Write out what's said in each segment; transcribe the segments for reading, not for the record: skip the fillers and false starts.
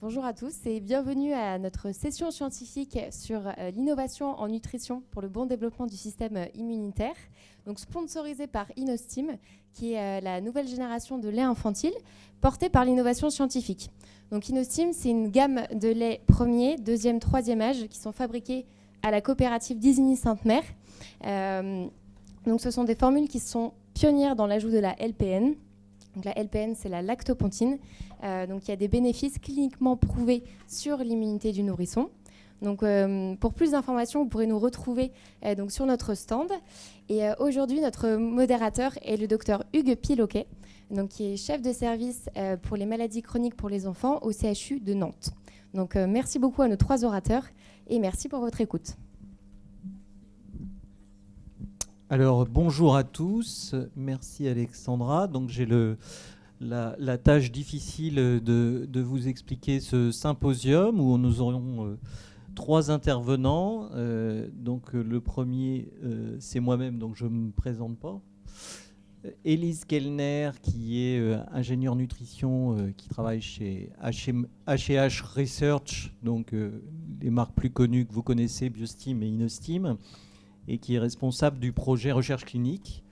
Bonjour à tous et bienvenue à notre session scientifique sur l'innovation en nutrition pour le bon développement du système immunitaire, donc sponsorisée par Inostim, qui est la nouvelle génération de lait infantile portée par l'innovation scientifique. Donc Inostim, c'est une gamme de lait premier, deuxième, troisième âge qui sont fabriqués à la coopérative d'Isigny-Sainte-Mère. Donc ce sont des formules qui sont pionnières dans l'ajout de la LPN. Donc la LPN, c'est la lactopontine. Donc il y a des bénéfices cliniquement prouvés sur l'immunité du nourrisson. Donc pour plus d'informations, vous pourrez nous retrouver donc sur notre stand. Et aujourd'hui, notre modérateur est le docteur Hugues Piloquet, donc qui est chef de service pour les maladies chroniques pour les enfants au CHU de Nantes. Donc merci beaucoup à nos 3 orateurs et merci pour votre écoute. Alors bonjour à tous, merci Alexandra. Donc j'ai la tâche difficile de vous expliquer ce symposium où nous aurons 3 intervenants. Donc le premier c'est moi-même, donc je ne me présente pas. Élise Kellner, qui est ingénieure nutrition, qui travaille chez H&H Research, donc les marques plus connues que vous connaissez, Biostim et Inostim, et qui est responsable du projet recherche clinique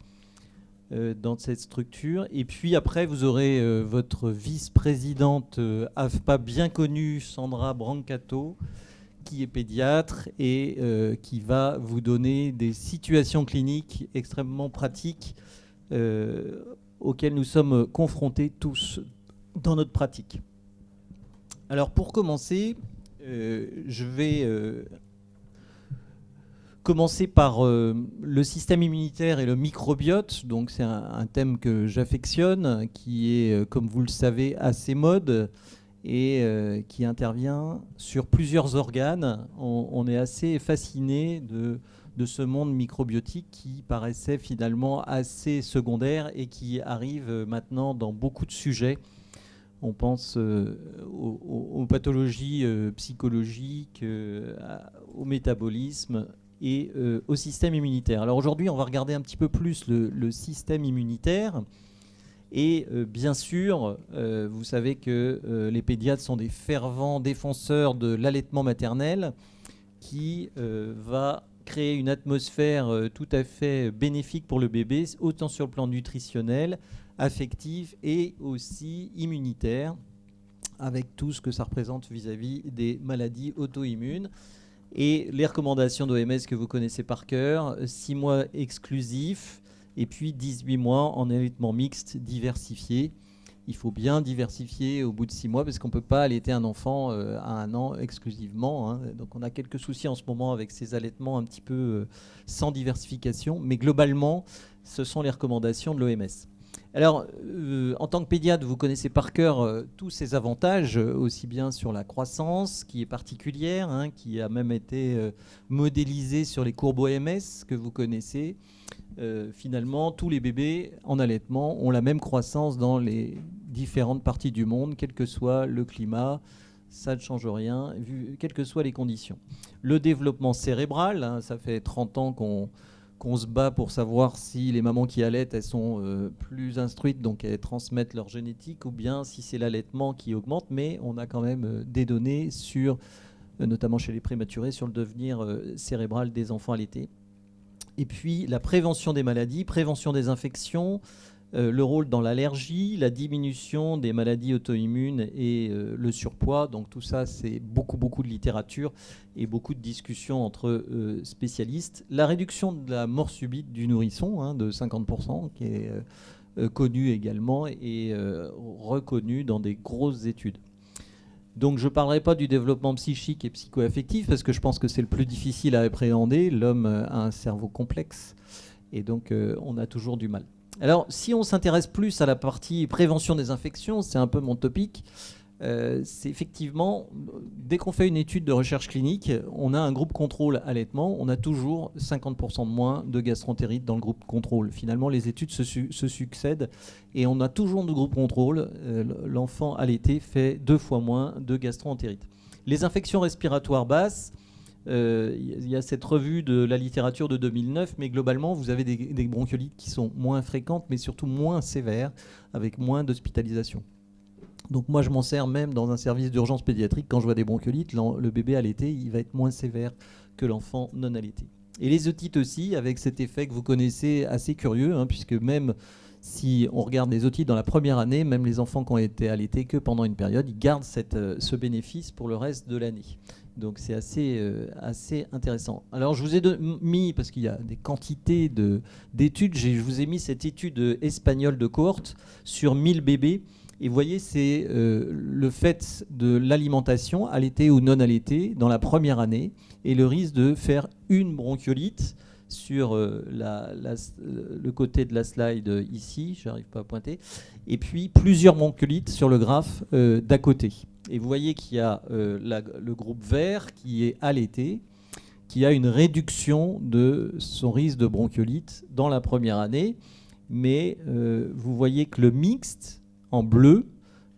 dans cette structure. Et puis après, vous aurez votre vice-présidente AFPA bien connue, Sandra Brancato, qui est pédiatre et qui va vous donner des situations cliniques extrêmement pratiques auxquelles nous sommes confrontés tous dans notre pratique. Alors pour commencer, je vais commencer par le système immunitaire et le microbiote. Donc c'est un thème que j'affectionne, qui est, comme vous le savez, assez mode et qui intervient sur plusieurs organes. On est assez fasciné de ce monde microbiotique qui paraissait finalement assez secondaire et qui arrive maintenant dans beaucoup de sujets. On pense aux pathologies psychologiques, au métabolisme et au système immunitaire. Alors aujourd'hui, on va regarder un petit peu plus le système immunitaire. Et bien sûr, vous savez que les pédiatres sont des fervents défenseurs de l'allaitement maternel qui va créer une atmosphère tout à fait bénéfique pour le bébé, autant sur le plan nutritionnel, affectif et aussi immunitaire, avec tout ce que ça représente vis-à-vis des maladies auto-immunes. Et les recommandations d'OMS que vous connaissez par cœur, 6 mois exclusifs et puis 18 mois en allaitement mixte diversifié. Il faut bien diversifier au bout de 6 mois parce qu'on ne peut pas allaiter un enfant à 1 an exclusivement. Hein. Donc on a quelques soucis en ce moment avec ces allaitements un petit peu sans diversification. Mais globalement, ce sont les recommandations de l'OMS. Alors, en tant que pédiatre, vous connaissez par cœur tous ces avantages, aussi bien sur la croissance, qui est particulière, hein, qui a même été modélisée sur les courbes OMS que vous connaissez. Finalement, tous les bébés en allaitement ont la même croissance dans les différentes parties du monde, quel que soit le climat. Ça ne change rien, quelles que soient les conditions. Le développement cérébral, hein, ça fait 30 ans qu'on se bat pour savoir si les mamans qui allaitent, elles sont plus instruites, donc elles transmettent leur génétique, ou bien si c'est l'allaitement qui augmente, mais on a quand même des données sur, notamment chez les prématurés, sur le devenir cérébral des enfants allaités. Et puis la prévention des maladies, prévention des infections, le rôle dans l'allergie, la diminution des maladies auto-immunes et le surpoids. Donc tout ça, c'est beaucoup de littérature et beaucoup de discussions entre spécialistes. La réduction de la mort subite du nourrisson, hein, de 50%, qui est connue également et reconnue dans des grosses études. Donc je ne parlerai pas du développement psychique et psycho-affectif parce que je pense que c'est le plus difficile à appréhender. L'homme a un cerveau complexe et donc on a toujours du mal. Alors, si on s'intéresse plus à la partie prévention des infections, c'est un peu mon topic, c'est effectivement, dès qu'on fait une étude de recherche clinique, on a un groupe contrôle allaitement, on a toujours 50% de moins de gastroentérite dans le groupe contrôle. Finalement, les études se succèdent et on a toujours de groupe contrôle. L'enfant allaité fait 2 fois moins de gastroentérite. Les infections respiratoires basses, il y a cette revue de la littérature de 2009, mais globalement, vous avez des bronchiolites qui sont moins fréquentes, mais surtout moins sévères, avec moins d'hospitalisation. Donc moi, je m'en sers même dans un service d'urgence pédiatrique. Quand je vois des bronchiolites, le bébé allaité, il va être moins sévère que l'enfant non allaité. Et les otites aussi, avec cet effet que vous connaissez assez curieux, hein, puisque même si on regarde les otites dans la première année, même les enfants qui ont été allaités que pendant une période, ils gardent ce bénéfice pour le reste de l'année. Donc c'est assez intéressant. Alors je vous ai mis, parce qu'il y a des quantités d'études, je vous ai mis cette étude espagnole de cohorte sur 1000 bébés. Et vous voyez, c'est le fait de l'alimentation, allaitée ou non allaitée, dans la première année, et le risque de faire une bronchiolite sur le côté de la slide ici, je n'arrive pas à pointer, et puis plusieurs bronchiolites sur le graphe d'à côté. Et vous voyez qu'il y a le groupe vert qui est allaité, qui a une réduction de son risque de bronchiolite dans la première année, mais vous voyez que le mixte, en bleu,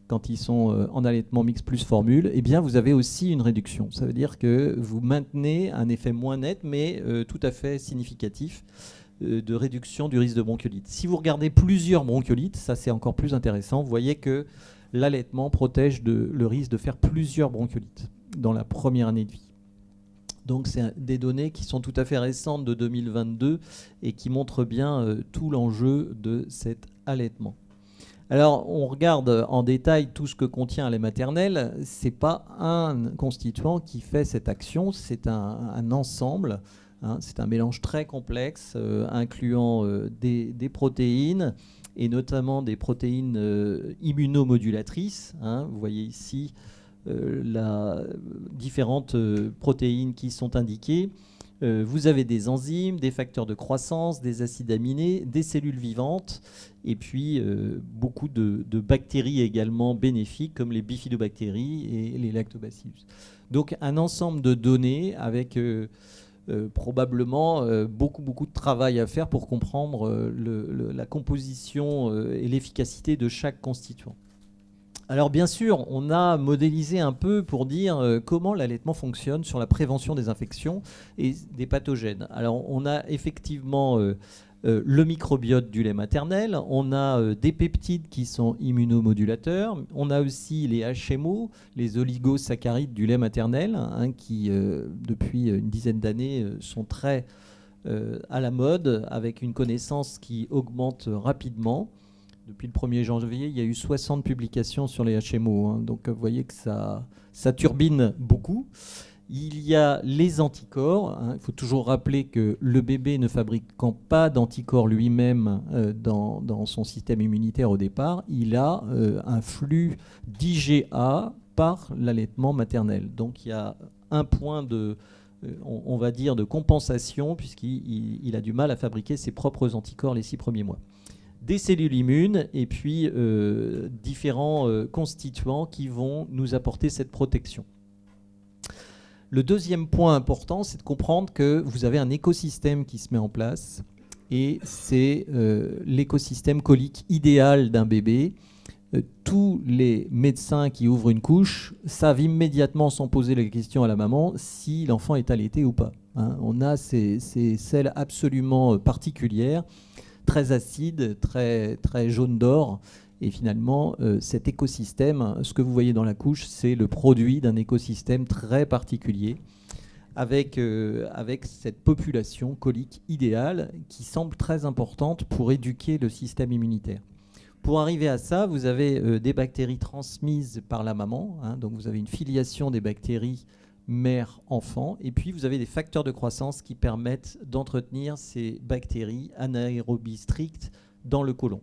quand ils sont en allaitement mixte plus formule, eh bien vous avez aussi une réduction. Ça veut dire que vous maintenez un effet moins net, mais tout à fait significatif de réduction du risque de bronchiolite. Si vous regardez plusieurs bronchiolites, ça c'est encore plus intéressant, vous voyez que l'allaitement protège le risque de faire plusieurs bronchiolites dans la première année de vie. Donc c'est des données qui sont tout à fait récentes de 2022 et qui montrent bien tout l'enjeu de cet allaitement. Alors, on regarde en détail tout ce que contient un lait maternel. Ce n'est pas un constituant qui fait cette action, c'est un ensemble. Hein, c'est un mélange très complexe, incluant des protéines, et notamment des protéines immunomodulatrices. Hein, vous voyez ici différentes protéines qui sont indiquées. Vous avez des enzymes, des facteurs de croissance, des acides aminés, des cellules vivantes, et puis beaucoup de bactéries également bénéfiques, comme les bifidobactéries et les lactobacillus. Donc un ensemble de données avec probablement beaucoup de travail à faire pour comprendre la composition et l'efficacité de chaque constituant. Alors bien sûr, on a modélisé un peu pour dire comment l'allaitement fonctionne sur la prévention des infections et des pathogènes. Alors on a effectivement le microbiote du lait maternel, on a des peptides qui sont immunomodulateurs, on a aussi les HMO, les oligosaccharides du lait maternel, hein, qui depuis une dizaine d'années sont très à la mode, avec une connaissance qui augmente rapidement. Depuis le 1er janvier, il y a eu 60 publications sur les HMO. Hein, donc vous voyez que ça turbine beaucoup. Il y a les anticorps. Hein, il faut toujours rappeler que le bébé ne fabriquant pas d'anticorps lui-même dans son système immunitaire au départ, il a un flux d'IgA par l'allaitement maternel. Donc il y a un point on va dire, de compensation, puisqu'il a du mal à fabriquer ses propres anticorps les 6 premiers mois. Des cellules immunes et puis différents constituants qui vont nous apporter cette protection. Le deuxième point important, c'est de comprendre que vous avez un écosystème qui se met en place et c'est l'écosystème colique idéal d'un bébé. Tous les médecins qui ouvrent une couche savent immédiatement, sans poser la question à la maman, si l'enfant est allaité ou pas. Hein, on a ces selles absolument particulières, très acide, très jaune d'or. Et finalement, cet écosystème, ce que vous voyez dans la couche, c'est le produit d'un écosystème très particulier avec cette population colique idéale qui semble très importante pour éduquer le système immunitaire. Pour arriver à ça, vous avez des bactéries transmises par la maman. Hein, donc vous avez une filiation des bactéries mère-enfant. Et puis, vous avez des facteurs de croissance qui permettent d'entretenir ces bactéries anaérobies strictes dans le côlon.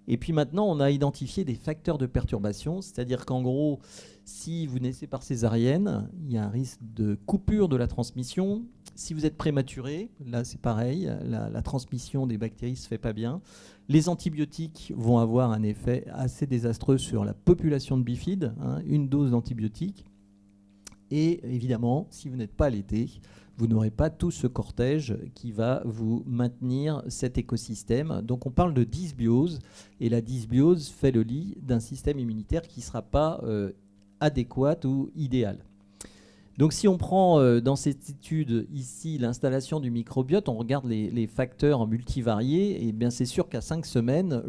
Et puis maintenant, on a identifié des facteurs de perturbation, c'est-à-dire qu'en gros, si vous naissez par césarienne, il y a un risque de coupure de la transmission. Si vous êtes prématuré, là c'est pareil, la transmission des bactéries ne se fait pas bien. Les antibiotiques vont avoir un effet assez désastreux sur la population de bifides, hein, une dose d'antibiotiques. Et évidemment, si vous n'êtes pas allaité, vous n'aurez pas tout ce cortège qui va vous maintenir cet écosystème. Donc on parle de dysbiose, et la dysbiose fait le lit d'un système immunitaire qui ne sera pas adéquat ou idéal. Donc si on prend dans cette étude ici l'installation du microbiote, on regarde les facteurs multivariés, et bien c'est sûr qu'à 5 semaines,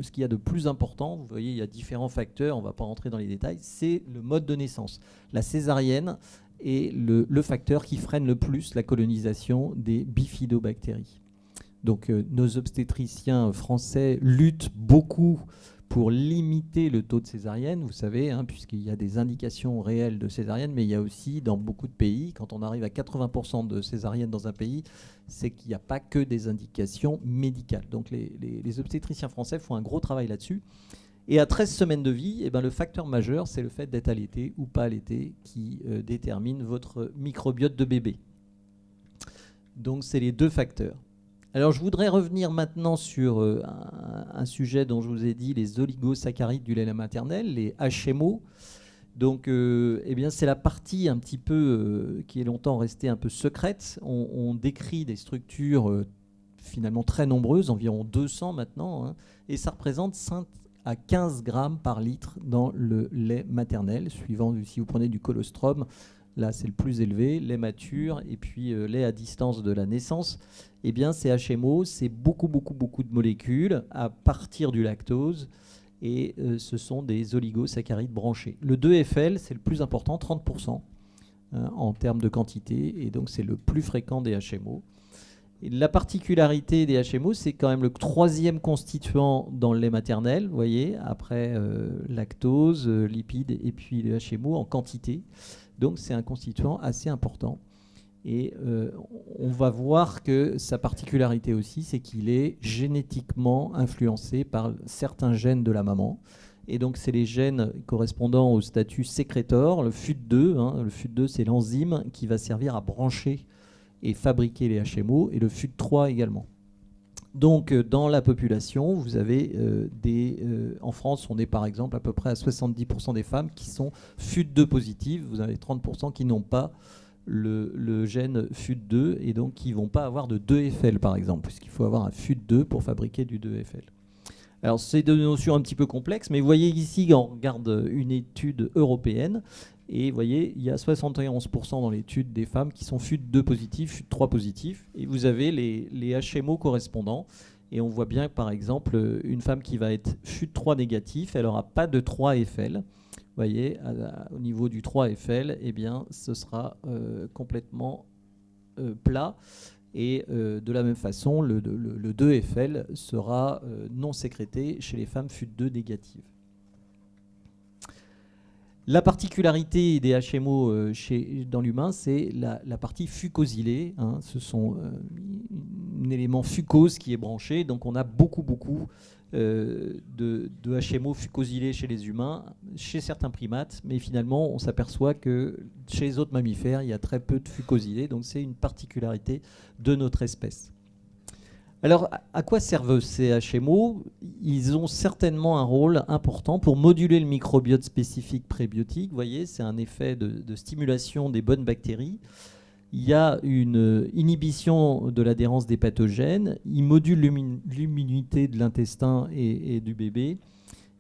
ce qu'il y a de plus important, vous voyez il y a différents facteurs, on ne va pas rentrer dans les détails, c'est le mode de naissance. La césarienne est le facteur qui freine le plus la colonisation des bifidobactéries. Donc nos obstétriciens français luttent beaucoup pour limiter le taux de césarienne, vous savez, puisqu'il y a des indications réelles de césarienne, mais il y a aussi dans beaucoup de pays, quand on arrive à 80% de césarienne dans un pays, c'est qu'il n'y a pas que des indications médicales. Donc les obstétriciens français font un gros travail là-dessus. Et à 13 semaines de vie, eh ben, le facteur majeur, c'est le fait d'être allaité ou pas allaité qui détermine votre microbiote de bébé. Donc c'est les deux facteurs. Alors je voudrais revenir maintenant sur un sujet dont je vous ai dit, les oligosaccharides du lait maternel, les HMO. Donc eh bien, c'est la partie un petit peu qui est longtemps restée un peu secrète. On décrit des structures finalement très nombreuses, environ 200 maintenant, et ça représente 5 à 15 grammes par litre dans le lait maternel, suivant si vous prenez du colostrum. Là, c'est le plus élevé, lait mature, et puis lait à distance de la naissance. Eh bien, ces HMO, c'est beaucoup de molécules à partir du lactose, et ce sont des oligosaccharides branchés. Le 2-FL, c'est le plus important, 30% en termes de quantité, et donc c'est le plus fréquent des HMO. Et la particularité des HMO, c'est quand même le troisième constituant dans le lait maternel, vous voyez, après lactose, lipides, et puis les HMO en quantité. Donc c'est un constituant assez important. Et on va voir que sa particularité aussi, c'est qu'il est génétiquement influencé par certains gènes de la maman. Et donc c'est les gènes correspondant au statut sécrétor, le FUT2. Le FUT2, c'est l'enzyme qui va servir à brancher et fabriquer les HMO, et le FUT3 également. Donc dans la population, vous avez en France, on est par exemple à peu près à 70% des femmes qui sont FUT2 positives. Vous avez 30% qui n'ont pas le gène FUT2 et donc qui ne vont pas avoir de 2FL par exemple, puisqu'il faut avoir un FUT2 pour fabriquer du 2FL. Alors c'est des notions un petit peu complexes, mais vous voyez ici, on regarde une étude européenne, et vous voyez, il y a 71% dans l'étude des femmes qui sont FUT2 positifs, FUT3 positifs, et vous avez les HMO correspondants. Et on voit bien que, par exemple, une femme qui va être FUT3 négatif, elle n'aura pas de 3FL. Vous voyez, au niveau du 3FL, eh bien, ce sera complètement plat. Et de la même façon, le 2FL sera non sécrété chez les femmes FUT2 négatives. La particularité des HMO dans l'humain, c'est la partie fucosylée. Ce sont un élément fucose qui est branché. Donc on a beaucoup de HMO fucosylés chez les humains, chez certains primates. Mais finalement, on s'aperçoit que chez les autres mammifères, il y a très peu de fucosylés. Donc c'est une particularité de notre espèce. Alors, à quoi servent ces HMO? Ils ont certainement un rôle important pour moduler le microbiote spécifique prébiotique. Vous voyez, c'est un effet de stimulation des bonnes bactéries. Il y a une inhibition de l'adhérence des pathogènes. Ils modulent l'immunité de l'intestin et du bébé.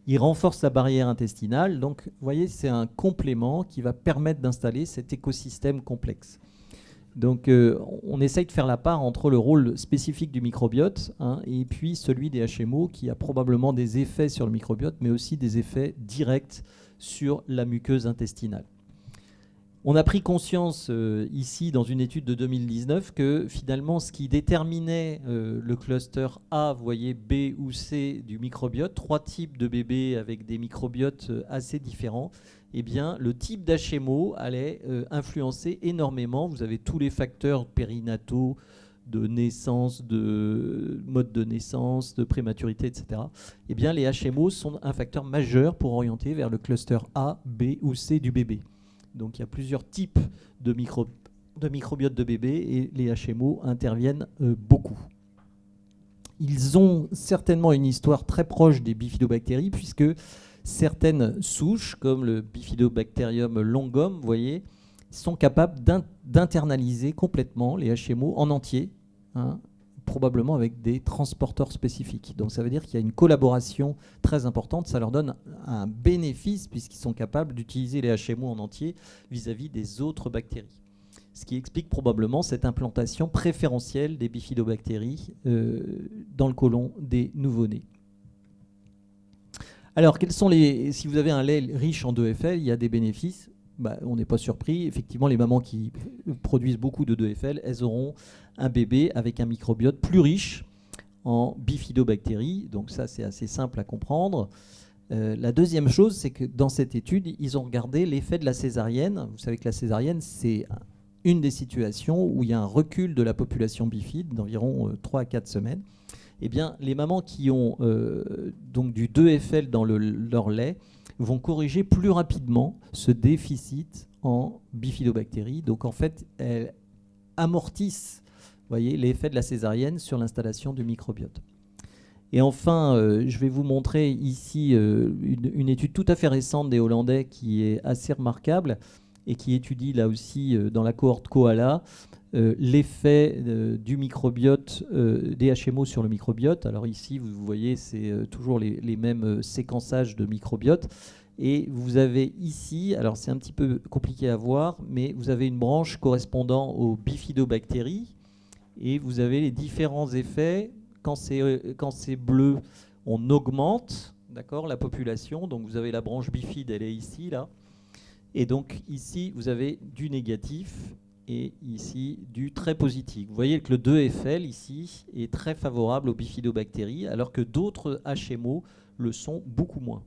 Ils renforcent la barrière intestinale. Donc, vous voyez, c'est un complément qui va permettre d'installer cet écosystème complexe. Donc on essaye de faire la part entre le rôle spécifique du microbiote et puis celui des HMO qui a probablement des effets sur le microbiote, mais aussi des effets directs sur la muqueuse intestinale. On a pris conscience ici dans une étude de 2019 que finalement ce qui déterminait le cluster A, vous voyez, B ou C du microbiote, 3 types de bébés avec des microbiotes assez différents, eh bien, le type d'HMO allait influencer énormément. Vous avez tous les facteurs périnataux, de naissance, de mode de naissance, de prématurité, etc. Eh bien, les HMO sont un facteur majeur pour orienter vers le cluster A, B ou C du bébé. Donc, il y a plusieurs types de microbiote de bébé et les HMO interviennent beaucoup. Ils ont certainement une histoire très proche des bifidobactéries puisque certaines souches, comme le Bifidobacterium longum, vous voyez, sont capables d'internaliser complètement les HMO en entier probablement avec des transporteurs spécifiques. Donc ça veut dire qu'il y a une collaboration très importante. Ça leur donne un bénéfice puisqu'ils sont capables d'utiliser les HMO en entier vis-à-vis des autres bactéries. Ce qui explique probablement cette implantation préférentielle des bifidobactéries dans le côlon des nouveau-nés. Alors, si vous avez un lait riche en 2FL, il y a des bénéfices. On n'est pas surpris. Effectivement, les mamans qui produisent beaucoup de 2FL, elles auront un bébé avec un microbiote plus riche en bifidobactéries. Donc ça, c'est assez simple à comprendre. La deuxième chose, c'est que dans cette étude, ils ont regardé l'effet de la césarienne. Vous savez que la césarienne, c'est une des situations où il y a un recul de la population bifide d'environ 3 à 4 semaines. Eh bien, les mamans qui ont donc du 2FL dans leur lait vont corriger plus rapidement ce déficit en bifidobactéries. Donc en fait, elles amortissent, voyez, l'effet de la césarienne sur l'installation du microbiote. Et enfin, je vais vous montrer ici une étude tout à fait récente des Hollandais qui est assez remarquable et qui étudie là aussi dans la cohorte Koala l'effet du microbiote, des HMO sur le microbiote. Alors ici, vous voyez, c'est toujours les mêmes séquençages de microbiote. Et vous avez ici, alors c'est un petit peu compliqué à voir, mais vous avez une branche correspondant aux bifidobactéries. Et vous avez les différents effets. Quand c'est bleu, on augmente, d'accord, la population. Donc vous avez la branche bifide, elle est ici, là. Et donc ici, vous avez du négatif et ici du très positif. Vous voyez que le 2FL ici est très favorable aux bifidobactéries, alors que d'autres HMO le sont beaucoup moins.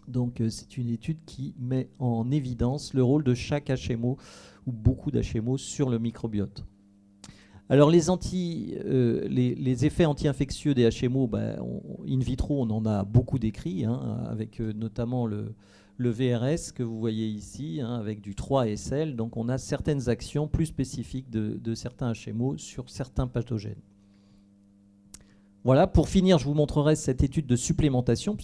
Donc c'est une étude qui met en évidence le rôle de chaque HMO ou beaucoup d'HMO sur le microbiote. Alors les effets anti-infectieux des HMO, in vitro, on en a beaucoup décrits, avec notamment le VRS que vous voyez ici, avec du 3SL. Donc on a certaines actions plus spécifiques de certains HMO sur certains pathogènes. Voilà, pour finir, je vous montrerai cette étude de supplémentation,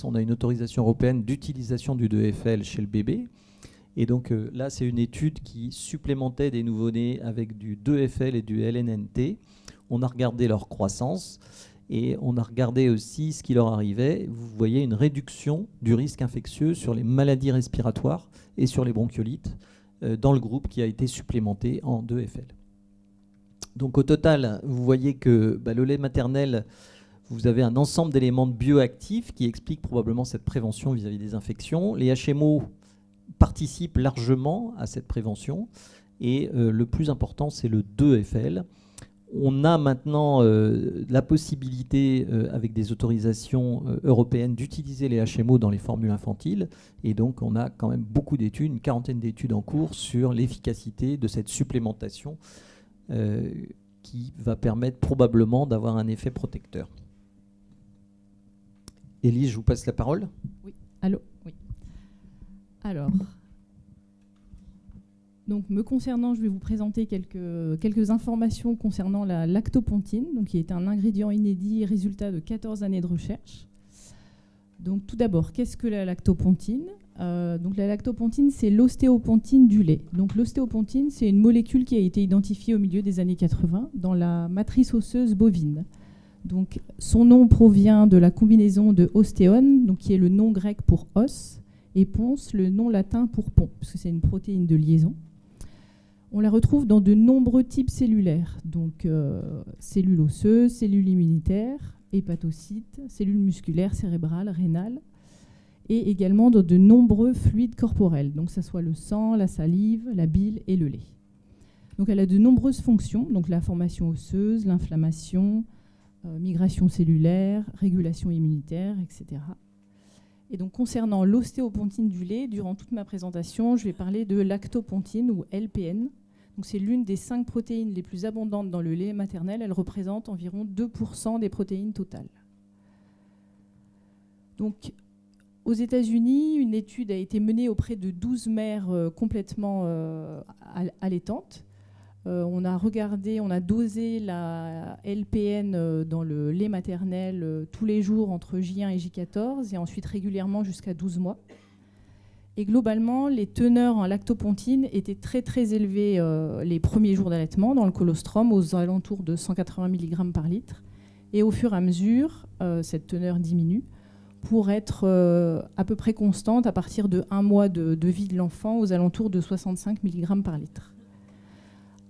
on a une autorisation européenne d'utilisation du 2FL chez le bébé. Et donc là, c'est une étude qui supplémentait des nouveau-nés avec du 2FL et du LNNT. On a regardé leur croissance et on a regardé aussi ce qui leur arrivait. Vous voyez une réduction du risque infectieux sur les maladies respiratoires et sur les bronchiolites dans le groupe qui a été supplémenté en 2FL. Donc au total, vous voyez que le lait maternel, vous avez un ensemble d'éléments bioactifs qui expliquent probablement cette prévention vis-à-vis des infections. Les HMO participent largement à cette prévention et le plus important, c'est le 2FL. On a maintenant la possibilité, avec des autorisations européennes, d'utiliser les HMO dans les formules infantiles. Et donc, on a quand même beaucoup d'études, une quarantaine d'études en cours sur l'efficacité de cette supplémentation qui va permettre probablement d'avoir un effet protecteur. Élise, je vous passe la parole. Oui, allô, oui. Alors, donc, me concernant, je vais vous présenter quelques informations concernant la lactopontine, donc, qui est un ingrédient inédit résultat de 14 années de recherche. Donc, tout d'abord, qu'est-ce que la lactopontine ? Donc, la lactopontine, c'est l'ostéopontine du lait. Donc, l'ostéopontine, c'est une molécule qui a été identifiée au milieu des années 80 dans la matrice osseuse bovine. Donc, son nom provient de la combinaison de ostéone, donc, qui est le nom grec pour os, et pons, le nom latin pour pont, parce que c'est une protéine de liaison. On la retrouve dans de nombreux types cellulaires, donc cellules osseuses, cellules immunitaires, hépatocytes, cellules musculaires, cérébrales, rénales, et également dans de nombreux fluides corporels, donc ça soit le sang, la salive, la bile et le lait. Donc elle a de nombreuses fonctions, donc la formation osseuse, l'inflammation, migration cellulaire, régulation immunitaire, etc. Et donc, concernant l'ostéopontine du lait, durant toute ma présentation, je vais parler de lactopontine ou LPN. Donc, c'est l'une des 5 protéines les plus abondantes dans le lait maternel. Elle représente environ 2% des protéines totales. Donc, aux États-Unis, une étude a été menée auprès de 12 mères complètement allaitantes. On a dosé la LPN dans le lait maternel tous les jours entre J1 et J14 et ensuite régulièrement jusqu'à 12 mois. Et globalement, les teneurs en lactopontine étaient très très élevées les premiers jours d'allaitement dans le colostrum, aux alentours de 180 mg par litre. Et au fur et à mesure, cette teneur diminue pour être à peu près constante à partir de 1 mois de vie de l'enfant, aux alentours de 65 mg par litre.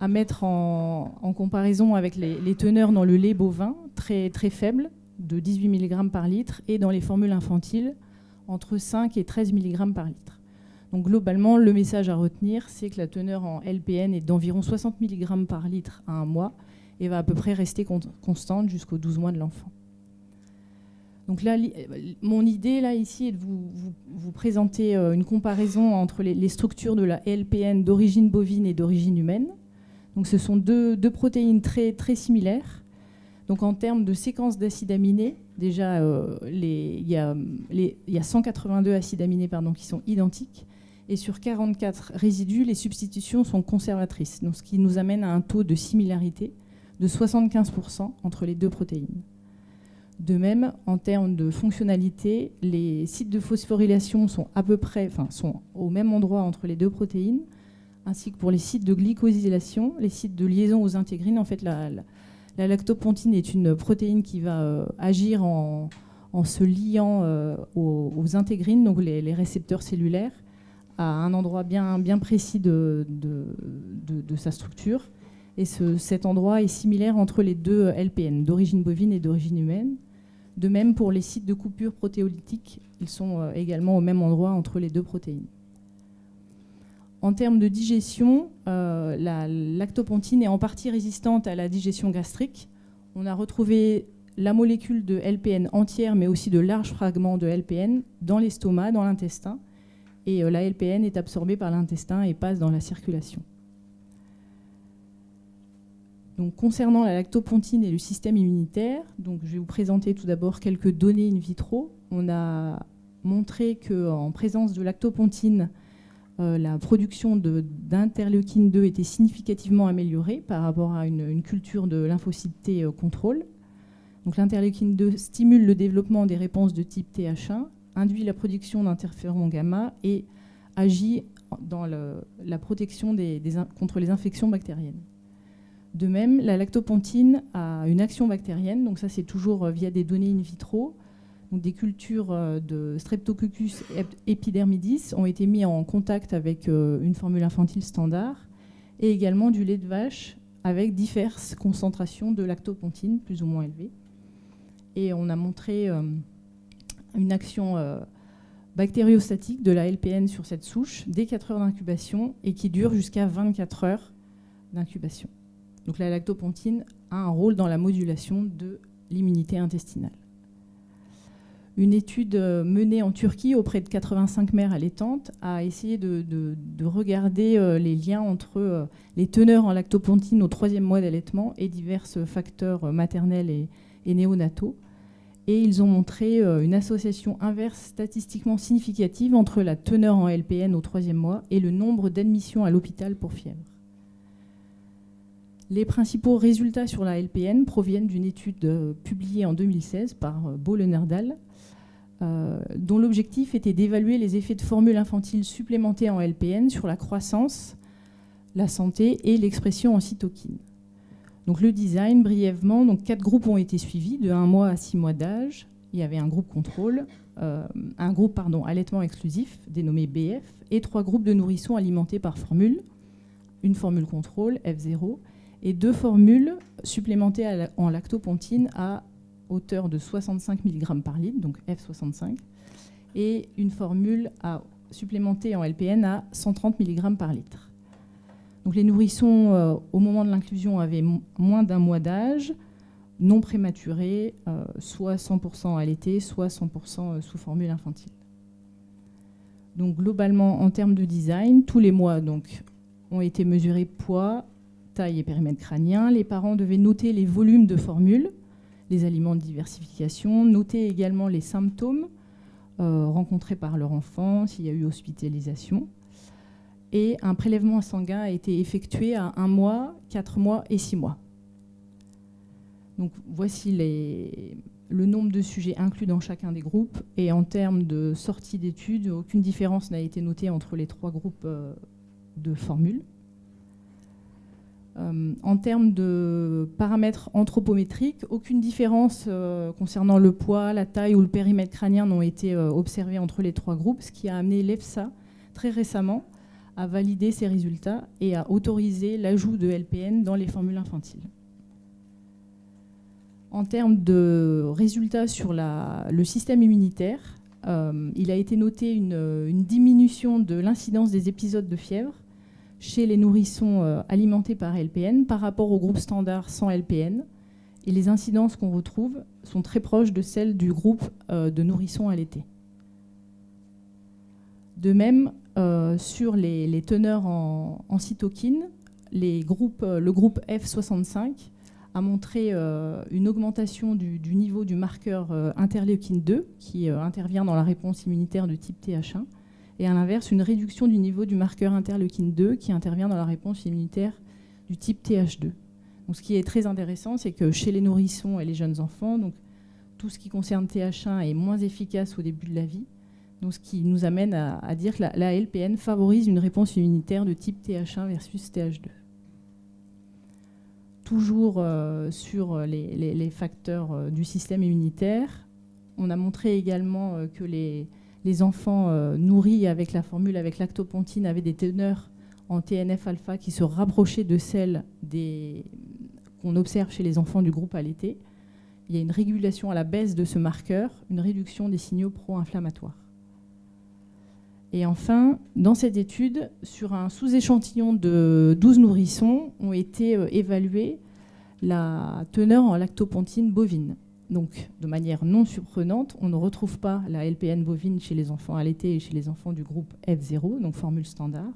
À mettre en comparaison avec les teneurs dans le lait bovin, très, très faibles, de 18 mg par litre, et dans les formules infantiles, entre 5 et 13 mg par litre. Donc globalement, le message à retenir, c'est que la teneur en LPN est d'environ 60 mg par litre à 1 mois et va à peu près rester constante jusqu'aux 12 mois de l'enfant. Donc là, mon idée là, ici est de vous présenter une comparaison entre les structures de la LPN d'origine bovine et d'origine humaine. Donc ce sont deux protéines très, très similaires. Donc en termes de séquence d'acides aminés, déjà il y a 182 acides aminés qui sont identiques. Et sur 44 résidus, les substitutions sont conservatrices, donc ce qui nous amène à un taux de similarité de 75% entre les deux protéines. De même, en termes de fonctionnalité, les sites de phosphorylation sont sont au même endroit entre les deux protéines, ainsi que pour les sites de glycosylation, les sites de liaison aux intégrines. En fait, la lactopontine est une protéine qui va agir en se liant aux intégrines, donc les récepteurs cellulaires, à un endroit bien précis de sa structure. Et cet endroit est similaire entre les deux LPN, d'origine bovine et d'origine humaine. De même pour les sites de coupure protéolytique, ils sont également au même endroit entre les deux protéines. En termes de digestion, la lactopontine est en partie résistante à la digestion gastrique. On a retrouvé la molécule de LPN entière, mais aussi de larges fragments de LPN dans l'estomac, dans l'intestin. Et la LPN est absorbée par l'intestin et passe dans la circulation. Donc, concernant la lactopontine et le système immunitaire, donc, je vais vous présenter tout d'abord quelques données in vitro. On a montré qu'en présence de lactopontine, la production d'interleukine 2 était significativement améliorée par rapport à une culture de lymphocytes T contrôle. Donc, l'interleukine 2 stimule le développement des réponses de type Th1, induit la production d'interférons gamma et agit dans la protection contre les infections bactériennes. De même, la lactopontine a une action bactérienne, donc ça c'est toujours via des données in vitro. Donc des cultures de Streptococcus epidermidis ont été mis en contact avec une formule infantile standard et également du lait de vache avec diverses concentrations de lactopontine plus ou moins élevées. Et on a montré une action bactériostatique de la LPN sur cette souche dès 4 heures d'incubation et qui dure jusqu'à 24 heures d'incubation. Donc la lactopontine a un rôle dans la modulation de l'immunité intestinale. Une étude menée en Turquie auprès de 85 mères allaitantes a essayé de regarder les liens entre les teneurs en lactopontine au 3e mois d'allaitement et divers facteurs maternels et néonataux. Et ils ont montré une association inverse statistiquement significative entre la teneur en LPN au 3e mois et le nombre d'admissions à l'hôpital pour fièvre. Les principaux résultats sur la LPN proviennent d'une étude publiée en 2016 par Bohlen-Erdal, dont l'objectif était d'évaluer les effets de formules infantiles supplémentées en LPN sur la croissance, la santé et l'expression en cytokines. Donc le design, brièvement, donc 4 groupes ont été suivis, de 1 mois à 6 mois d'âge. Il y avait un groupe contrôle, un groupe allaitement exclusif, dénommé BF, et 3 groupes de nourrissons alimentés par formule, une formule contrôle, F0, et 2 formules supplémentées en lactopontine à hauteur de 65 mg par litre, donc F65, et une formule supplémentée en LPN à 130 mg par litre. Donc les nourrissons, au moment de l'inclusion, avaient moins d'1 mois d'âge, non prématurés, soit 100% allaités, soit 100% sous formule infantile. Donc globalement, en termes de design, tous les mois ont été mesurés poids, taille et périmètre crânien. Les parents devaient noter les volumes de formules, les aliments de diversification, noter également les symptômes rencontrés par leur enfant, s'il y a eu hospitalisation. Et un prélèvement sanguin a été effectué à 1 mois, 4 mois et 6 mois. Donc voici le nombre de sujets inclus dans chacun des groupes. Et en termes de sortie d'études, aucune différence n'a été notée entre les 3 groupes de formules. En termes de paramètres anthropométriques, aucune différence concernant le poids, la taille ou le périmètre crânien n'ont été observés entre les 3 groupes, ce qui a amené l'EFSA très récemment à valider ces résultats et à autoriser l'ajout de LPN dans les formules infantiles. En termes de résultats sur le système immunitaire, il a été noté une diminution de l'incidence des épisodes de fièvre chez les nourrissons alimentés par LPN par rapport au groupe standard sans LPN. Et les incidences qu'on retrouve sont très proches de celles du groupe de nourrissons allaités. De même, sur les teneurs en cytokines, le groupe F65 a montré une augmentation du niveau du marqueur interleukine 2 qui intervient dans la réponse immunitaire de type Th1 et à l'inverse une réduction du niveau du marqueur interleukine 2 qui intervient dans la réponse immunitaire du type Th2. Donc, ce qui est très intéressant, c'est que chez les nourrissons et les jeunes enfants, donc, tout ce qui concerne Th1 est moins efficace au début de la vie. Donc, ce qui nous amène à dire que la LPN favorise une réponse immunitaire de type Th1 versus Th2. Toujours sur les facteurs du système immunitaire, on a montré également que les enfants nourris avec la formule avec lactopontine avaient des teneurs en TNF-alpha qui se rapprochaient de celles qu'on observe chez les enfants du groupe allaité. Il y a une régulation à la baisse de ce marqueur, une réduction des signaux pro-inflammatoires. Et enfin, dans cette étude, sur un sous-échantillon de 12 nourrissons, ont été évalués la teneur en lactopontine bovine. Donc, de manière non surprenante, on ne retrouve pas la LPN bovine chez les enfants allaités et chez les enfants du groupe F0, donc formule standard.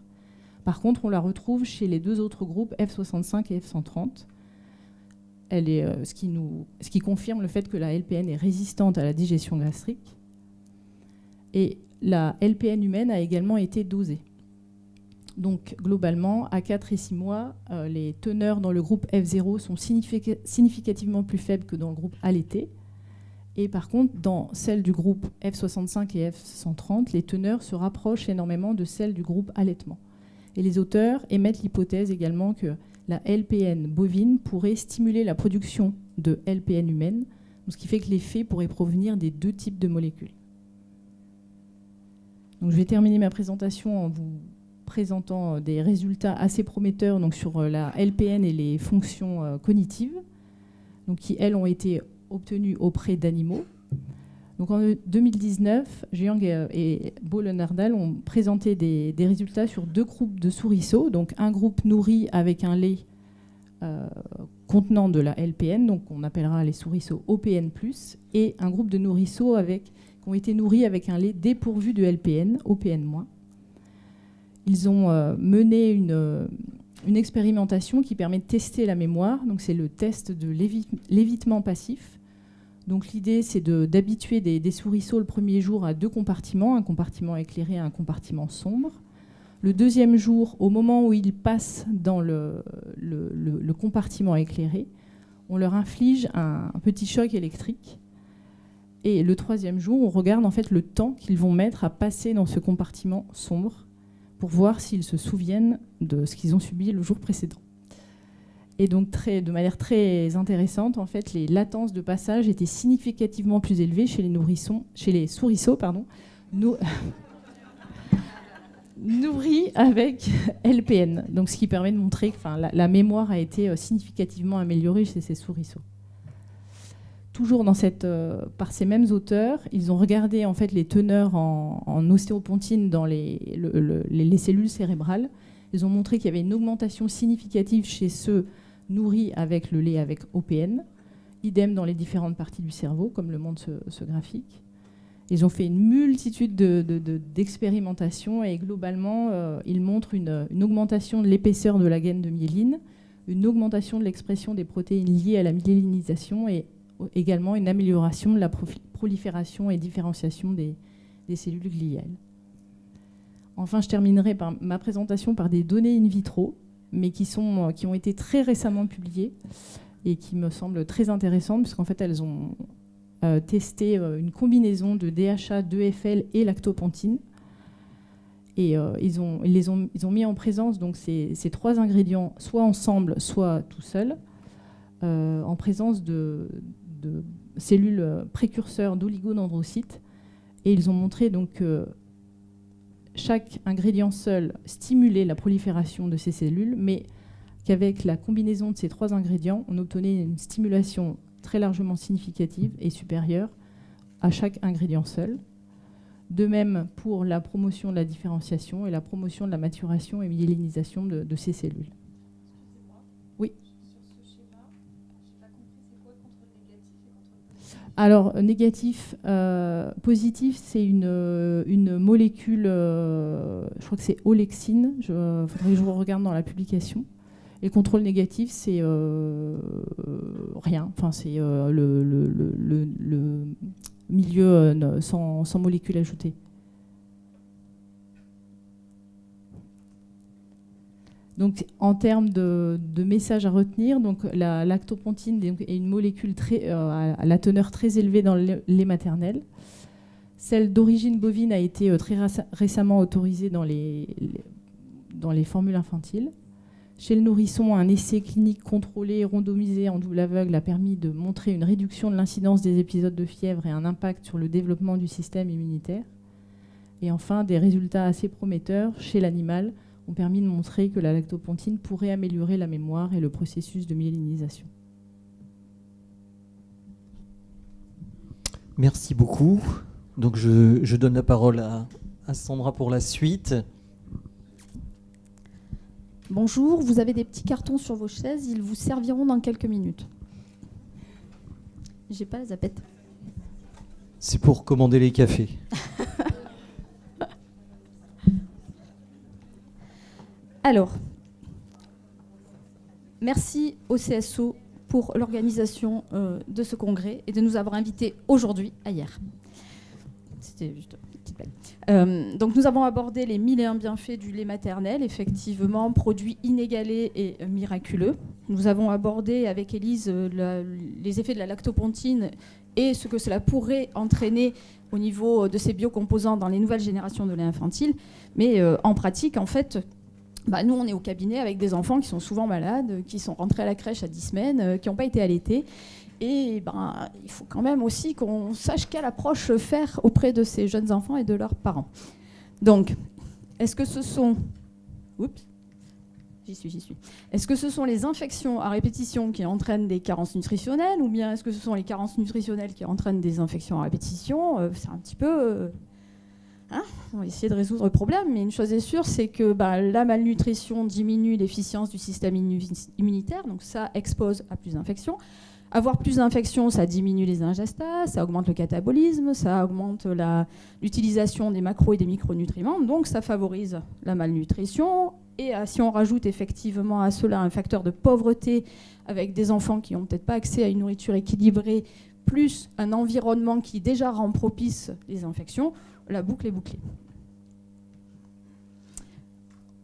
Par contre, on la retrouve chez les 2 autres groupes F65 et F130. Elle est, ce qui confirme le fait que la LPN est résistante à la digestion gastrique. Et la LPN humaine a également été dosée. Donc, globalement, à 4 et 6 mois, les teneurs dans le groupe F0 sont significativement plus faibles que dans le groupe allaité. Et par contre, dans celles du groupe F65 et F130, les teneurs se rapprochent énormément de celles du groupe allaitement. Et les auteurs émettent l'hypothèse également que la LPN bovine pourrait stimuler la production de LPN humaine, ce qui fait que l'effet pourrait provenir des 2 types de molécules. Donc, je vais terminer ma présentation en vous présentant des résultats assez prometteurs donc, sur la LPN et les fonctions cognitives, donc, qui, elles, ont été obtenues auprès d'animaux. Donc, en 2019, Jiang et Bohlen-Erdal ont présenté des résultats sur 2 groupes de souriceaux, donc un groupe nourri avec un lait contenant de la LPN, donc on appellera les souriceaux OPN+, et un groupe de nourrisseaux qui ont été nourris avec un lait dépourvu de LPN, OPN-. Ils ont mené une expérimentation qui permet de tester la mémoire. Donc, c'est le test de l'évitement passif. Donc, l'idée, c'est d'habituer des souriceaux le premier jour à 2 compartiments, un compartiment éclairé et un compartiment sombre. Le deuxième jour, au moment où ils passent dans le compartiment éclairé, on leur inflige un petit choc électrique. Et le 3e jour, on regarde en fait le temps qu'ils vont mettre à passer dans ce compartiment sombre pour voir s'ils se souviennent de ce qu'ils ont subi le jour précédent. Et donc, de manière très intéressante, en fait, les latences de passage étaient significativement plus élevées chez les souriceaux, nourris avec LPN. Donc, ce qui permet de montrer que la mémoire a été significativement améliorée chez ces souriceaux. Toujours par ces mêmes auteurs, ils ont regardé en fait, les teneurs en ostéopontine dans les cellules cérébrales. Ils ont montré qu'il y avait une augmentation significative chez ceux nourris avec le lait avec OPN, idem dans les différentes parties du cerveau, comme le montre ce graphique. Ils ont fait une multitude d'expérimentations et globalement, ils montrent une augmentation de l'épaisseur de la gaine de myéline, une augmentation de l'expression des protéines liées à la myélinisation et également une amélioration de la prolifération et différenciation des cellules gliales. Enfin, je terminerai ma présentation par des données in vitro, mais qui ont été très récemment publiées et qui me semblent très intéressantes, puisqu'en fait, elles ont testé une combinaison de DHA, 2FL et lactopontine. Et ils ont mis en présence donc, ces 3 ingrédients, soit ensemble, soit tout seul, en présence de cellules précurseurs d'oligodendrocytes. Et ils ont montré donc, que chaque ingrédient seul stimulait la prolifération de ces cellules, mais qu'avec la combinaison de ces 3 ingrédients, on obtenait une stimulation très largement significative et supérieure à chaque ingrédient seul. De même pour la promotion de la différenciation et la promotion de la maturation et myélinisation de ces cellules. Oui. Sur ce schéma, je n'ai pas compris, c'est quoi contrôle négatif et contrôle positif ? Alors, négatif, positif, c'est une molécule, je crois que c'est olexine, il faudrait que je regarde dans la publication. Et contrôle négatif, c'est rien, enfin, c'est le milieu sans molécules ajoutées. Donc, en termes de messages à retenir, donc, la lactopontine est une molécule à la teneur très élevée dans le lait maternel. Celle d'origine bovine a été très récemment autorisée dans les formules infantiles. Chez le nourrisson, un essai clinique contrôlé, randomisé en double aveugle a permis de montrer une réduction de l'incidence des épisodes de fièvre et un impact sur le développement du système immunitaire. Et enfin, des résultats assez prometteurs chez l'animal ont permis de montrer que la lactopontine pourrait améliorer la mémoire et le processus de myélinisation. Merci beaucoup. Donc je donne la parole à Sandra pour la suite. Bonjour, vous avez des petits cartons sur vos chaises, ils vous serviront dans quelques minutes. J'ai pas la zapette. C'est pour commander les cafés. Alors, merci au CSO pour l'organisation de ce congrès et de nous avoir invités aujourd'hui à hier. C'était juste une petite blague. Donc nous avons abordé les 1001 bienfaits du lait maternel, effectivement, produit inégalé et miraculeux. Nous avons abordé avec Élise les effets de la lactopontine et ce que cela pourrait entraîner au niveau de ces biocomposants dans les nouvelles générations de lait infantile. Mais en pratique, en fait, nous, on est au cabinet avec des enfants qui sont souvent malades, qui sont rentrés à la crèche à 10 semaines, qui n'ont pas été allaités. Et il faut quand même aussi qu'on sache quelle approche faire auprès de ces jeunes enfants et de leurs parents. Donc, est-ce que ce sont... Oups, j'y suis. Est-ce que ce sont les infections à répétition qui entraînent des carences nutritionnelles ou bien est-ce que ce sont les carences nutritionnelles qui entraînent des infections à répétition ? C'est un petit peu... on va essayer de résoudre le problème, mais une chose est sûre, c'est que la malnutrition diminue l'efficience du système immunitaire, donc ça expose à plus d'infections. Avoir plus d'infections, ça diminue les ingestats, ça augmente le catabolisme, ça augmente l'utilisation des macros et des micronutriments, donc ça favorise la malnutrition. Et si on rajoute effectivement à cela un facteur de pauvreté avec des enfants qui n'ont peut-être pas accès à une nourriture équilibrée, plus un environnement qui déjà rend propice les infections, la boucle est bouclée.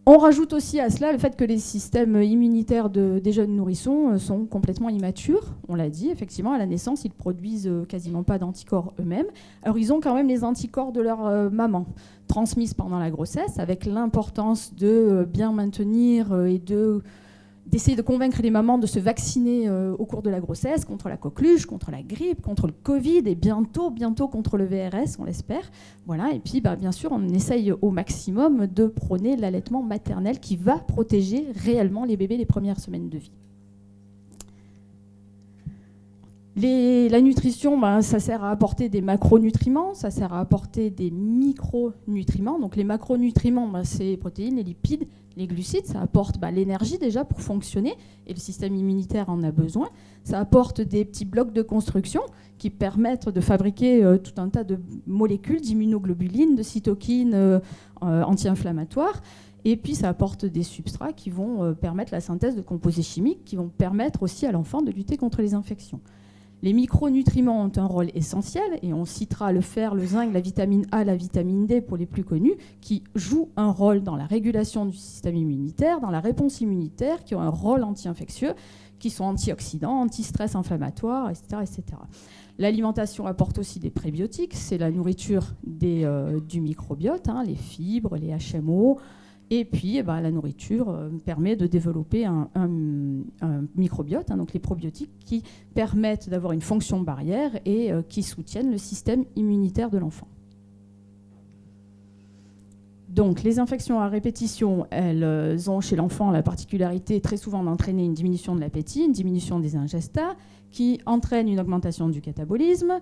On rajoute aussi à cela le fait que les systèmes immunitaires des jeunes nourrissons sont complètement immatures. On l'a dit, effectivement, à la naissance, ils ne produisent quasiment pas d'anticorps eux-mêmes. Alors, ils ont quand même les anticorps de leur maman, transmises pendant la grossesse, avec l'importance de bien maintenir et d'essayer de convaincre les mamans de se vacciner au cours de la grossesse contre la coqueluche, contre la grippe, contre le Covid et bientôt contre le VRS, on l'espère. Voilà. Et puis, bien sûr, on essaye au maximum de prôner l'allaitement maternel qui va protéger réellement les bébés les premières semaines de vie. La nutrition, ça sert à apporter des macronutriments, ça sert à apporter des micronutriments. Donc les macronutriments, c'est les protéines, les lipides, les glucides. Ça apporte l'énergie déjà pour fonctionner et le système immunitaire en a besoin. Ça apporte des petits blocs de construction qui permettent de fabriquer tout un tas de molécules, d'immunoglobulines, de cytokines anti-inflammatoires. Et puis ça apporte des substrats qui vont permettre la synthèse de composés chimiques, qui vont permettre aussi à l'enfant de lutter contre les infections. Les micronutriments ont un rôle essentiel, et on citera le fer, le zinc, la vitamine A, la vitamine D pour les plus connus, qui jouent un rôle dans la régulation du système immunitaire, dans la réponse immunitaire, qui ont un rôle anti-infectieux, qui sont antioxydants, anti-stress inflammatoire, etc., etc. L'alimentation apporte aussi des prébiotiques, c'est la nourriture du microbiote, hein, les fibres, les HMO. Et puis, la nourriture permet de développer un microbiote, hein, donc les probiotiques qui permettent d'avoir une fonction barrière et qui soutiennent le système immunitaire de l'enfant. Donc, les infections à répétition, elles ont chez l'enfant la particularité très souvent d'entraîner une diminution de l'appétit, une diminution des ingestats, qui entraîne une augmentation du catabolisme,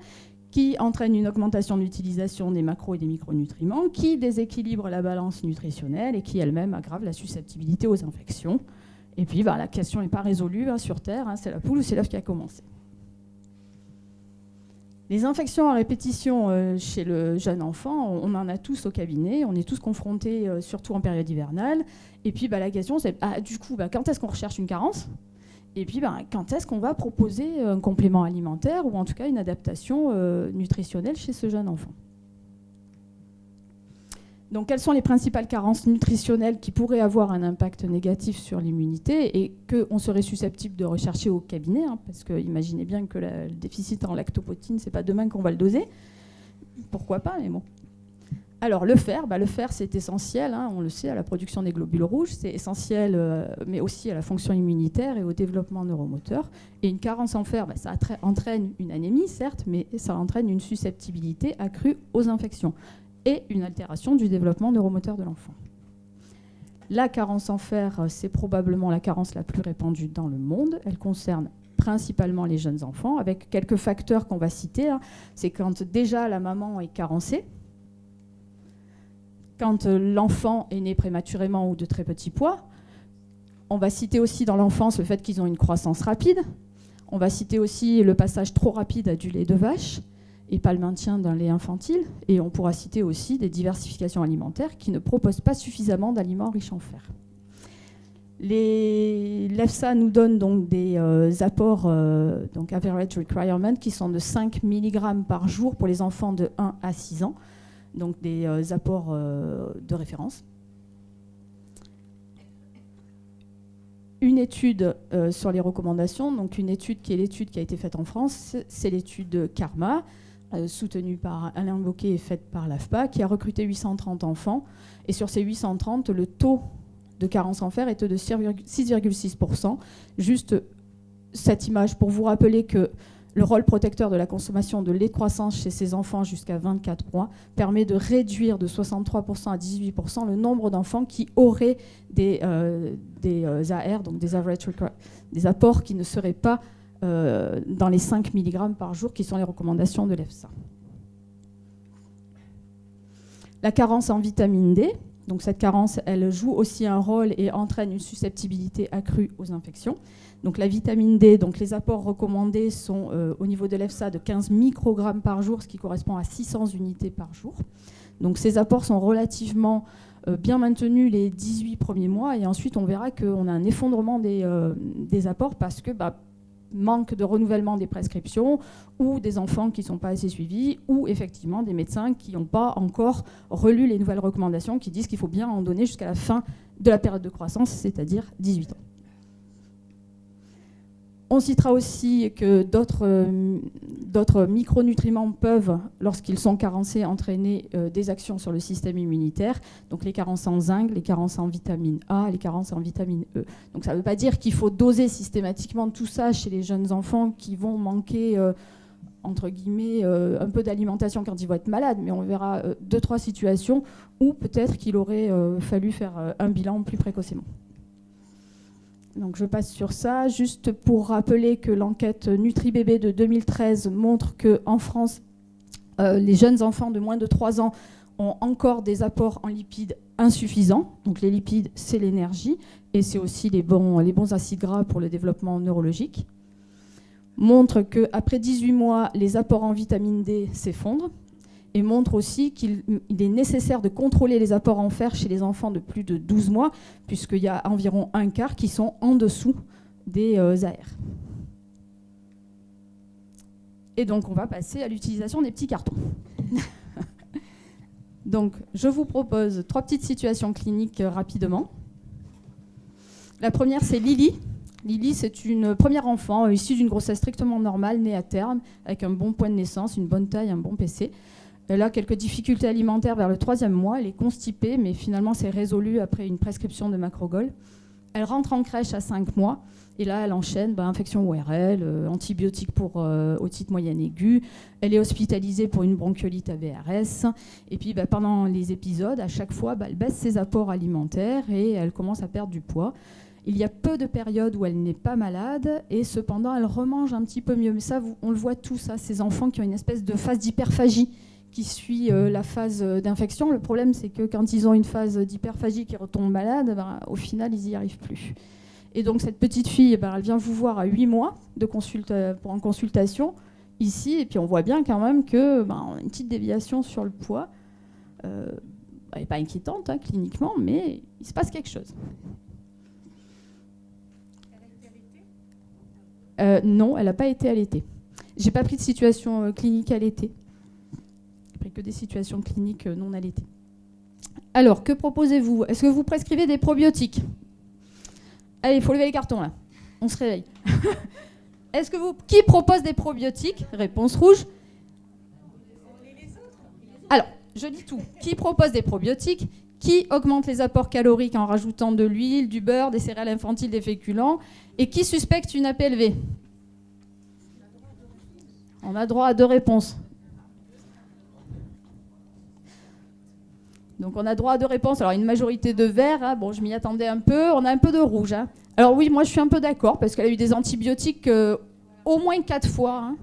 qui entraîne une augmentation de l'utilisation des macros et des micronutriments, qui déséquilibre la balance nutritionnelle et qui elle-même aggrave la susceptibilité aux infections. Et puis, la question n'est pas résolue sur Terre, hein, c'est la poule ou c'est l'œuf qui a commencé. Les infections à répétition chez le jeune enfant, on en a tous au cabinet, on est tous confrontés, surtout en période hivernale. Et puis la question c'est, du coup, quand est-ce qu'on recherche une carence ? Et puis quand est-ce qu'on va proposer un complément alimentaire ou en tout cas une adaptation nutritionnelle chez ce jeune enfant ? Donc, quelles sont les principales carences nutritionnelles qui pourraient avoir un impact négatif sur l'immunité et qu'on serait susceptible de rechercher au cabinet, hein, parce que imaginez bien que le déficit en lactopotine, c'est pas demain qu'on va le doser. Pourquoi pas, mais bon. Alors, le fer, c'est essentiel, hein, on le sait, à la production des globules rouges, c'est essentiel, mais aussi à la fonction immunitaire et au développement neuromoteur. Et une carence en fer, ça entraîne une anémie, certes, mais ça entraîne une susceptibilité accrue aux infections et une altération du développement neuromoteur de l'enfant. La carence en fer, c'est probablement la carence la plus répandue dans le monde. Elle concerne principalement les jeunes enfants, avec quelques facteurs qu'on va citer. Hein. C'est quand déjà la maman est carencée, quand l'enfant est né prématurément ou de très petits poids. On va citer aussi dans l'enfance le fait qu'ils ont une croissance rapide. On va citer aussi le passage trop rapide à du lait de vache et pas le maintien d'un lait infantile. Et on pourra citer aussi des diversifications alimentaires qui ne proposent pas suffisamment d'aliments riches en fer. L'EFSA nous donne donc des apports, donc average requirement, qui sont de 5 mg par jour pour les enfants de 1 à 6 ans, donc des apports de référence. Une étude sur les recommandations, donc une étude qui est l'étude qui a été faite en France, c'est l'étude CARMA, soutenue par Alain Bocquet et faite par l'AFPA, qui a recruté 830 enfants. Et sur ces 830, le taux de carence en fer était de 6,6%. Juste cette image pour vous rappeler que le rôle protecteur de la consommation de lait de croissance chez ces enfants jusqu'à 24 mois permet de réduire de 63% à 18% le nombre d'enfants qui auraient des AR, donc des apports qui ne seraient pas dans les 5 mg par jour, qui sont les recommandations de l'EFSA. La carence en vitamine D, donc cette carence, elle joue aussi un rôle et entraîne une susceptibilité accrue aux infections. Donc la vitamine D, donc les apports recommandés sont au niveau de l'EFSA de 15 microgrammes par jour, ce qui correspond à 600 unités par jour. Donc ces apports sont relativement bien maintenus les 18 premiers mois, et ensuite on verra qu'on a un effondrement des apports parce que manque de renouvellement des prescriptions, ou des enfants qui ne sont pas assez suivis, ou effectivement des médecins qui n'ont pas encore relu les nouvelles recommandations qui disent qu'il faut bien en donner jusqu'à la fin de la période de croissance, c'est-à-dire 18 ans. On citera aussi que d'autres micronutriments peuvent, lorsqu'ils sont carencés, entraîner des actions sur le système immunitaire. Donc les carences en zinc, les carences en vitamine A, les carences en vitamine E. Donc ça ne veut pas dire qu'il faut doser systématiquement tout ça chez les jeunes enfants qui vont manquer, entre guillemets, un peu d'alimentation quand ils vont être malades. Mais on verra 2-3 situations où peut-être qu'il aurait fallu faire un bilan plus précocement. Donc je passe sur ça, juste pour rappeler que l'enquête NutriBébé de 2013 montre qu'en France, les jeunes enfants de moins de 3 ans ont encore des apports en lipides insuffisants. Donc les lipides, c'est l'énergie, et c'est aussi les bons acides gras pour le développement neurologique. Montre qu'après 18 mois, les apports en vitamine D s'effondrent, et montre aussi qu'il est nécessaire de contrôler les apports en fer chez les enfants de plus de 12 mois, puisqu'il y a environ un quart qui sont en dessous des AR. Et donc, on va passer à l'utilisation des petits cartons. Donc, je vous propose 3 petites situations cliniques rapidement. La première, c'est Lily. Lily, c'est une première enfant issue d'une grossesse strictement normale, née à terme, avec un bon point de naissance, une bonne taille, un bon PC. Elle a quelques difficultés alimentaires vers le 3e mois. Elle est constipée, mais finalement, c'est résolu après une prescription de Macrogol. Elle rentre en crèche à 5 mois. Et là, elle enchaîne infection ORL, antibiotiques pour otite moyenne aiguë. Elle est hospitalisée pour une bronchiolite à VRS. Et puis, pendant les épisodes, à chaque fois, elle baisse ses apports alimentaires et elle commence à perdre du poids. Il y a peu de périodes où elle n'est pas malade et cependant, elle remange un petit peu mieux. Mais ça, on le voit tous, ces enfants qui ont une espèce de phase d'hyperphagie qui suit la phase d'infection. Le problème, c'est que quand ils ont une phase d'hyperphagie qui retombe malade, au final, ils n'y arrivent plus. Et donc, cette petite fille, elle vient vous voir à 8 mois pour une consultation ici. Et puis, on voit bien quand même qu'on a une petite déviation sur le poids. Elle n'est pas inquiétante cliniquement, mais il se passe quelque chose. Non, elle n'a pas été allaitée. Je n'ai pas pris de situation clinique allaitée. J'ai pris que des situations cliniques non allaitées. Alors, que proposez-vous? Est-ce que vous prescrivez des probiotiques? Allez, il faut lever les cartons, là. On se réveille. Qui propose des probiotiques? Réponse rouge. Alors, je dis tout. Qui propose des probiotiques? Qui augmente les apports caloriques en rajoutant de l'huile, du beurre, des céréales infantiles, des féculents? Et qui suspecte une APLV? On a droit à 2 réponses. Donc on a droit à 2 réponses. Alors une majorité de vert, bon, je m'y attendais un peu. On a un peu de rouge. Alors oui, moi je suis un peu d'accord parce qu'elle a eu des antibiotiques au moins 4 fois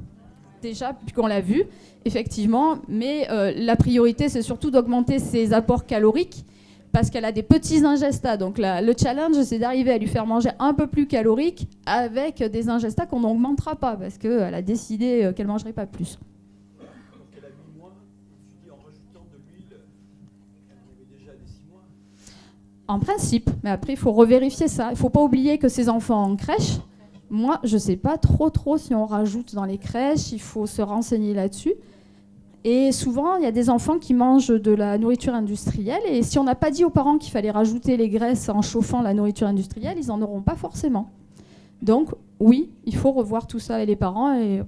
déjà, puisqu'on l'a vu, effectivement. Mais la priorité, c'est surtout d'augmenter ses apports caloriques parce qu'elle a des petits ingestats. Donc le challenge, c'est d'arriver à lui faire manger un peu plus calorique avec des ingestats qu'on n'augmentera pas parce qu'elle a décidé qu'elle ne mangerait pas plus. Donc elle a 8 mois, et tu dis en rajoutant de l'huile, elle avait déjà des 6 mois. En principe, mais après il faut revérifier ça. Il ne faut pas oublier que ces enfants en crèche, moi je ne sais pas trop si on rajoute dans les crèches, il faut se renseigner là-dessus. Et souvent, il y a des enfants qui mangent de la nourriture industrielle. Et si on n'a pas dit aux parents qu'il fallait rajouter les graisses en chauffant la nourriture industrielle, ils n'en auront pas forcément. Donc, oui, il faut revoir tout ça avec les parents. Et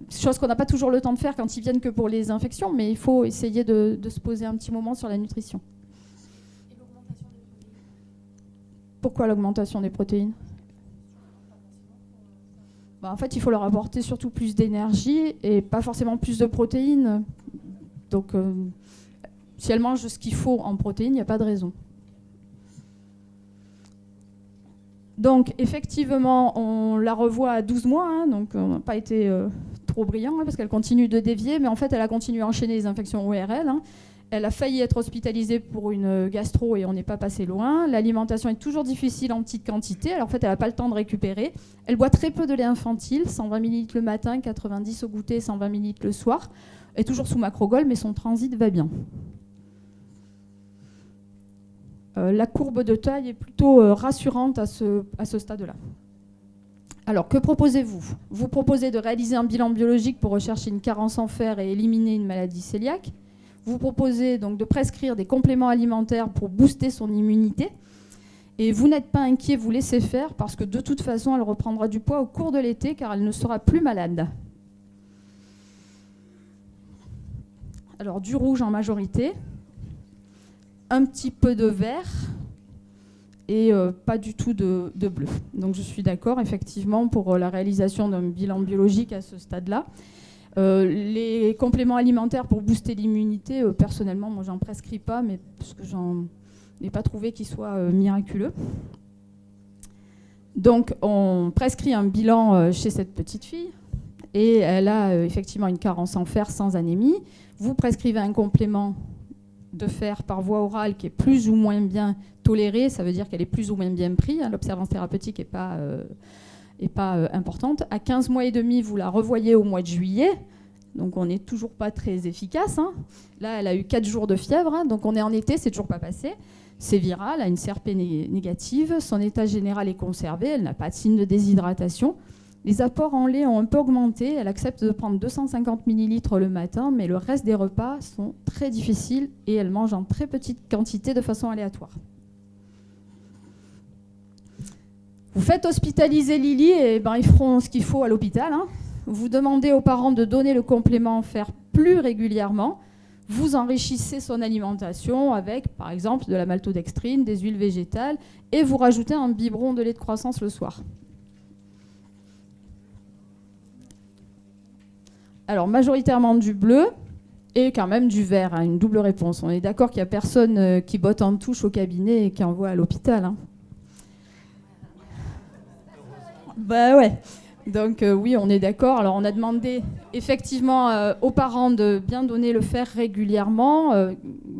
chose qu'on n'a pas toujours le temps de faire quand ils viennent que pour les infections. Mais il faut essayer de se poser un petit moment sur la nutrition. Et l'augmentation des protéines? Pourquoi l'augmentation des protéines? En fait, il faut leur apporter surtout plus d'énergie et pas forcément plus de protéines. Donc, si elle mange ce qu'il faut en protéines, il n'y a pas de raison. Donc, effectivement, on la revoit à 12 mois. Donc, on n'a pas été trop brillant parce qu'elle continue de dévier. Mais en fait, elle a continué à enchaîner les infections ORL. Elle a failli être hospitalisée pour une gastro et on n'est pas passé loin. L'alimentation est toujours difficile en petite quantité. Alors en fait, elle n'a pas le temps de récupérer. Elle boit très peu de lait infantile, 120 ml le matin, 90 au goûter, 120 ml le soir. Elle est toujours sous Macrogol, mais son transit va bien. La courbe de taille est plutôt rassurante à ce stade-là. Alors, que proposez-vous? Vous proposez de réaliser un bilan biologique pour rechercher une carence en fer et éliminer une maladie cœliaque. Vous proposez donc de prescrire des compléments alimentaires pour booster son immunité. Et vous n'êtes pas inquiet, vous laissez faire, parce que de toute façon, elle reprendra du poids au cours de l'été, car elle ne sera plus malade. Alors, du rouge en majorité, un petit peu de vert et pas du tout de bleu. Donc, je suis d'accord, effectivement, pour la réalisation d'un bilan biologique à ce stade-là. Les compléments alimentaires pour booster l'immunité, personnellement, moi, j'en prescris pas, mais parce que j'en ai pas trouvé qu'ils soient miraculeux. Donc, on prescrit un bilan chez cette petite fille et elle a effectivement une carence en fer sans anémie. Vous prescrivez un complément de fer par voie orale qui est plus ou moins bien toléré, ça veut dire qu'elle est plus ou moins bien prise. L'observance thérapeutique n'est pas importante. À 15 mois et demi, vous la revoyez au mois de juillet. Donc, on n'est toujours pas très efficace. Là, elle a eu 4 jours de fièvre. Donc, on est en été, c'est toujours pas passé. C'est viral, elle a une CRP négative. Son état général est conservé. Elle n'a pas de signe de déshydratation. Les apports en lait ont un peu augmenté. Elle accepte de prendre 250 ml le matin, mais le reste des repas sont très difficiles et elle mange en très petite quantité de façon aléatoire. Vous faites hospitaliser Lily et ben, ils feront ce qu'il faut à l'hôpital. Hein. Vous demandez aux parents de donner le complément en fer plus régulièrement. Vous enrichissez son alimentation avec, par exemple, de la maltodextrine, des huiles végétales, et vous rajoutez un biberon de lait de croissance le soir. Alors, majoritairement du bleu et quand même du vert, hein, une double réponse. On est d'accord qu'il n'y a personne qui botte en touche au cabinet et qui envoie à l'hôpital. Hein. Bah ouais. Donc oui, on est d'accord. Alors on a demandé effectivement aux parents de bien donner le fer régulièrement,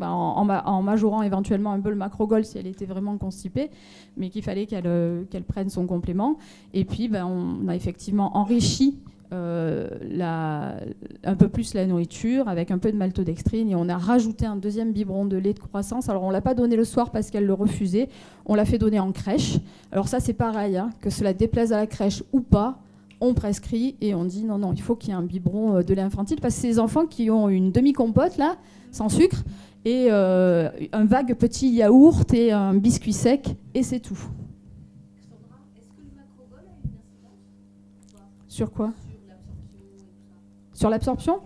en majorant éventuellement un peu le macrogol si elle était vraiment constipée, mais qu'il fallait qu'elle prenne son complément. Et puis on a effectivement enrichi un peu plus la nourriture avec un peu de maltodextrine et on a rajouté un deuxième biberon de lait de croissance. Alors on ne l'a pas donné le soir parce qu'elle le refusait, on l'a fait donner en crèche. Alors ça c'est pareil, hein, que cela déplaise à la crèche ou pas, on prescrit et on dit non, il faut qu'il y ait un biberon de lait infantile parce que c'est les enfants qui ont une demi-compote là, sans sucre, et un vague petit yaourt et un biscuit sec et c'est tout. Sur quoi ? Sur l'absorption ?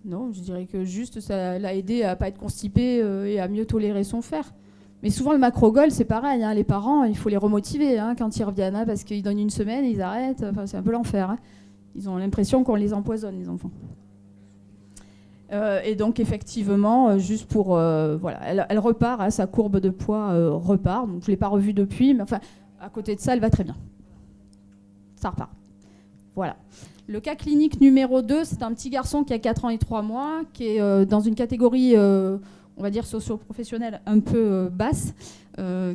Non, je dirais que juste ça l'a aidé à ne pas être constipé et à mieux tolérer son fer. Mais souvent le macrogol, c'est pareil, hein, les parents, il faut les remotiver hein, quand ils reviennent, hein, parce qu'ils donnent une semaine, ils arrêtent, enfin, c'est un peu l'enfer. Hein. Ils ont l'impression qu'on les empoisonne, les enfants. Et donc effectivement, juste pour... voilà, elle repart, hein, sa courbe de poids repart, donc je ne l'ai pas revue depuis, mais enfin, à côté de ça, elle va très bien. Ça repart. Voilà. Le cas clinique numéro 2, c'est un petit garçon qui a 4 ans et 3 mois, qui est dans une catégorie, on va dire, socio-professionnelle un peu basse,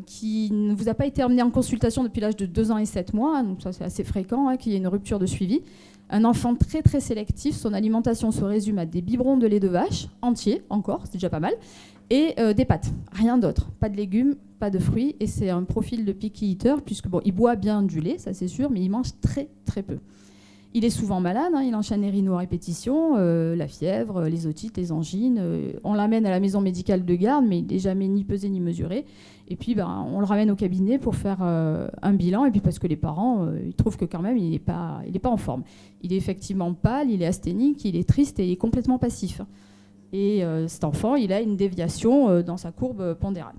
qui ne vous a pas été amené en consultation depuis l'âge de 2 ans et 7 mois, donc ça c'est assez fréquent, hein, qu'il y ait une rupture de suivi. Un enfant très très sélectif, son alimentation se résume à des biberons de lait de vache, entiers encore, c'est déjà pas mal, et des pâtes, rien d'autre. Pas de légumes, pas de fruits, et c'est un profil de picky eater, puisque bon, il boit bien du lait, ça c'est sûr, mais il mange très très peu. Il est souvent malade, hein, il enchaîne les rhinos à répétition, la fièvre, les otites, les angines. On l'amène à la maison médicale de garde, mais il n'est jamais ni pesé ni mesuré. Et puis, on le ramène au cabinet pour faire un bilan. Et puis, parce que les parents, ils trouvent que quand même, il n'est pas en forme. Il est effectivement pâle, il est asthénique, il est triste et il est complètement passif. Et cet enfant, il a une déviation dans sa courbe pondérale.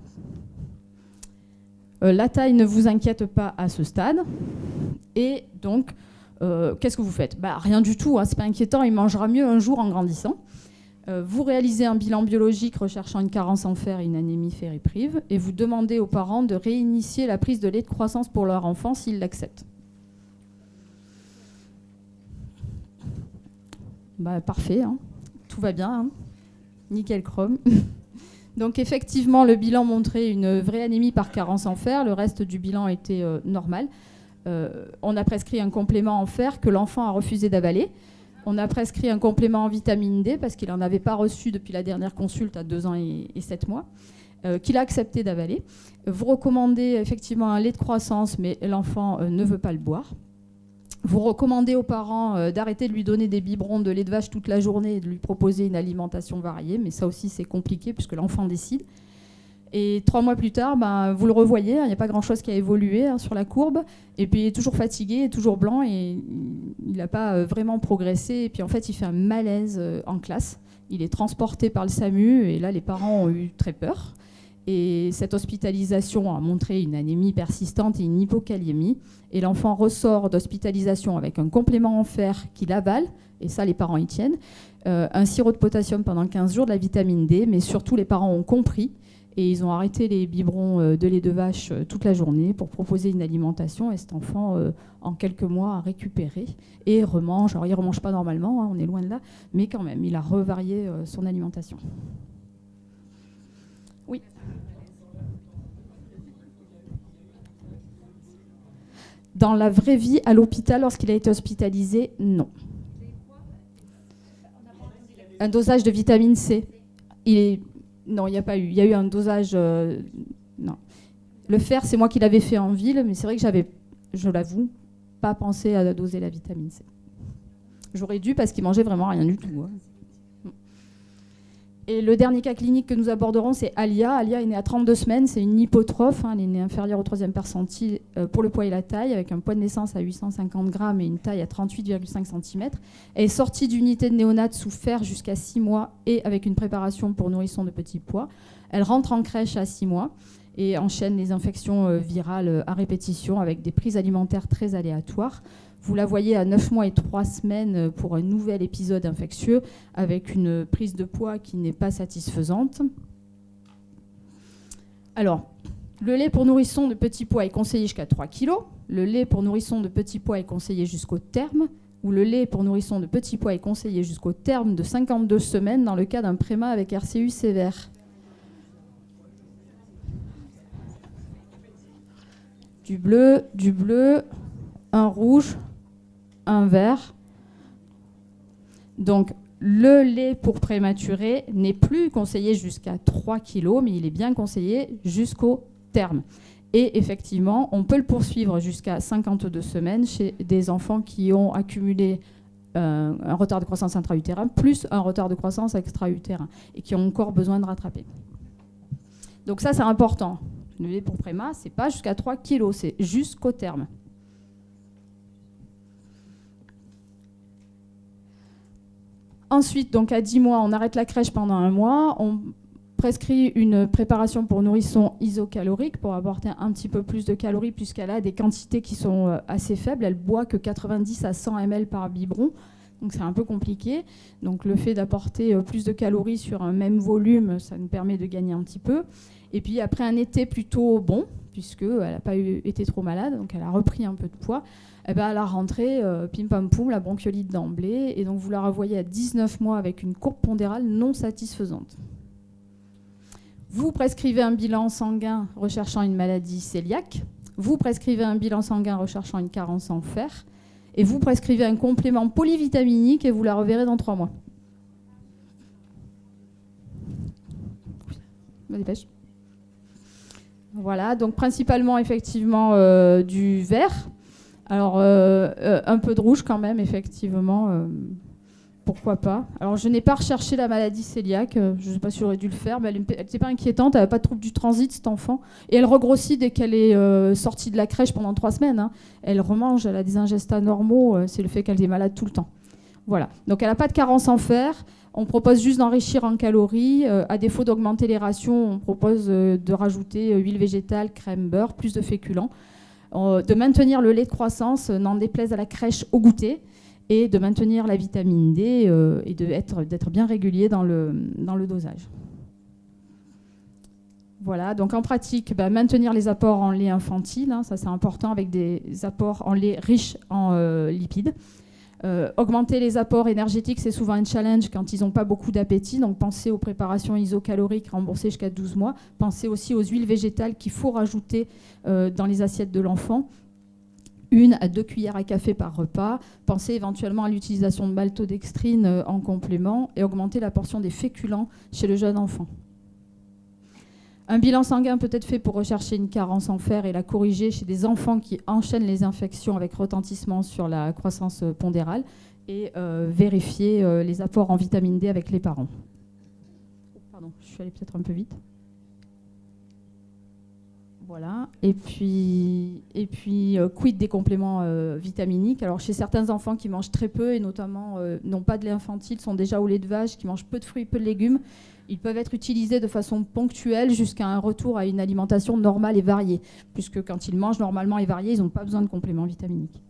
La taille ne vous inquiète pas à ce stade. Et donc... qu'est-ce que vous faites ? Rien du tout, hein, c'est pas inquiétant, il mangera mieux un jour en grandissant. Vous réalisez un bilan biologique recherchant une carence en fer et une anémie ferriprive et vous demandez aux parents de réinitier la prise de lait de croissance pour leur enfant s'ils l'acceptent. Parfait, hein. Tout va bien, hein. Nickel chrome. Donc effectivement, le bilan montrait une vraie anémie par carence en fer, le reste du bilan était normal. On a prescrit un complément en fer que l'enfant a refusé d'avaler. On a prescrit un complément en vitamine D parce qu'il n'en avait pas reçu depuis la dernière consulte à 2 ans et 7 mois, qu'il a accepté d'avaler. Vous recommandez effectivement un lait de croissance, mais l'enfant ne veut pas le boire. Vous recommandez aux parents d'arrêter de lui donner des biberons de lait de vache toute la journée et de lui proposer une alimentation variée, mais ça aussi c'est compliqué puisque l'enfant décide. Et 3 mois plus tard, vous le revoyez, il n'y a pas grand-chose qui a évolué sur la courbe. Et puis il est toujours fatigué, toujours blanc et il n'a pas vraiment progressé. Et puis en fait, il fait un malaise en classe. Il est transporté par le SAMU et là, les parents ont eu très peur. Et cette hospitalisation a montré une anémie persistante et une hypokaliémie. Et l'enfant ressort d'hospitalisation avec un complément en fer qu'il avale, et ça, les parents y tiennent, un sirop de potassium pendant 15 jours, de la vitamine D, mais surtout, les parents ont compris. Et ils ont arrêté les biberons de lait de vache toute la journée pour proposer une alimentation. Et cet enfant, en quelques mois, a récupéré et remange. Alors, il ne remange pas normalement, hein, on est loin de là, mais quand même, il a revarié son alimentation. Oui. Dans la vraie vie, à l'hôpital, lorsqu'il a été hospitalisé, non. Un dosage de vitamine C. Non, il n'y a pas eu. Il y a eu un dosage... non. Le fer, c'est moi qui l'avais fait en ville, mais c'est vrai que j'avais, je l'avoue, pas pensé à doser la vitamine C. J'aurais dû parce qu'il mangeait vraiment rien du tout. Hein. Et le dernier cas clinique que nous aborderons, c'est Alia. Alia est née à 32 semaines, c'est une hypotrophe, elle est née inférieure au 3e percentile pour le poids et la taille, avec un poids de naissance à 850 grammes et une taille à 38,5 cm. Elle est sortie d'unité de néonate sous fer jusqu'à 6 mois et avec une préparation pour nourrissons de petit poids. Elle rentre en crèche à 6 mois et enchaîne les infections virales à répétition avec des prises alimentaires très aléatoires. Vous la voyez à 9 mois et 3 semaines pour un nouvel épisode infectieux avec une prise de poids qui n'est pas satisfaisante. Alors, le lait pour nourrissons de petit poids est conseillé jusqu'à 3 kg. Le lait pour nourrissons de petit poids est conseillé jusqu'au terme. Ou le lait pour nourrissons de petit poids est conseillé jusqu'au terme de 52 semaines dans le cas d'un préma avec RCU sévère. Du bleu, un rouge, un vert. Donc, le lait pour prématuré n'est plus conseillé jusqu'à 3 kg, mais il est bien conseillé jusqu'au terme. Et effectivement, on peut le poursuivre jusqu'à 52 semaines chez des enfants qui ont accumulé un retard de croissance intra-utérin plus un retard de croissance extra-utérin et qui ont encore besoin de rattraper. Donc ça, c'est important. Le lait pour préma, ce n'est pas jusqu'à 3 kg, c'est jusqu'au terme. Ensuite, donc à 10 mois, on arrête la crèche pendant 1 mois. On prescrit une préparation pour nourrissons isocalorique pour apporter un petit peu plus de calories puisqu'elle a des quantités qui sont assez faibles. Elle boit que 90 à 100 ml par biberon. Donc c'est un peu compliqué. Donc le fait d'apporter plus de calories sur un même volume, ça nous permet de gagner un petit peu. Et puis après un été plutôt bon, puisqu'elle n'a pas été trop malade, donc elle a repris un peu de poids, et ben à la rentrée, pim pam poum, la bronchiolite d'emblée. Et donc vous la revoyez à 19 mois avec une courbe pondérale non satisfaisante. Vous prescrivez un bilan sanguin recherchant une maladie cœliaque. Vous prescrivez un bilan sanguin recherchant une carence en fer. Et vous prescrivez un complément polyvitaminique et vous la reverrez dans 3 mois. Je me dépêche. Voilà, donc principalement effectivement du vert. Alors un peu de rouge quand même, effectivement. Pourquoi pas. Alors je n'ai pas recherché la maladie cœliaque, je ne sais pas si j'aurais dû le faire, mais elle n'était pas inquiétante, elle n'avait pas de trouble du transit cet enfant. Et elle regrossit dès qu'elle est sortie de la crèche pendant 3 semaines. Hein. Elle remange, elle a des ingestats normaux, c'est le fait qu'elle est malade tout le temps. Voilà, donc elle n'a pas de carence en fer. On propose juste d'enrichir en calories. À défaut d'augmenter les rations, on propose de rajouter huile végétale, crème, beurre, plus de féculents. De maintenir le lait de croissance, n'en déplaise à la crèche au goûter. Et de maintenir la vitamine D et d'être bien régulier dans le dosage. Voilà, donc en pratique, maintenir les apports en lait infantile, hein, ça c'est important avec des apports en lait riches en lipides. Augmenter les apports énergétiques, c'est souvent un challenge quand ils n'ont pas beaucoup d'appétit. Donc pensez aux préparations isocaloriques remboursées jusqu'à 12 mois. Pensez aussi aux huiles végétales qu'il faut rajouter dans les assiettes de l'enfant. 1 à 2 cuillères à café par repas. Pensez éventuellement à l'utilisation de maltodextrine en complément et augmenter la portion des féculents chez le jeune enfant. Un bilan sanguin peut être fait pour rechercher une carence en fer et la corriger chez des enfants qui enchaînent les infections avec retentissement sur la croissance pondérale et vérifier les apports en vitamine D avec les parents. Pardon, je suis allée peut-être un peu vite. Voilà. Et puis quid des compléments vitaminiques. Alors chez certains enfants qui mangent très peu et notamment n'ont pas de lait infantile, sont déjà au lait de vache, qui mangent peu de fruits, peu de légumes, ils peuvent être utilisés de façon ponctuelle jusqu'à un retour à une alimentation normale et variée, puisque quand ils mangent normalement et variés, ils n'ont pas besoin de compléments vitaminiques.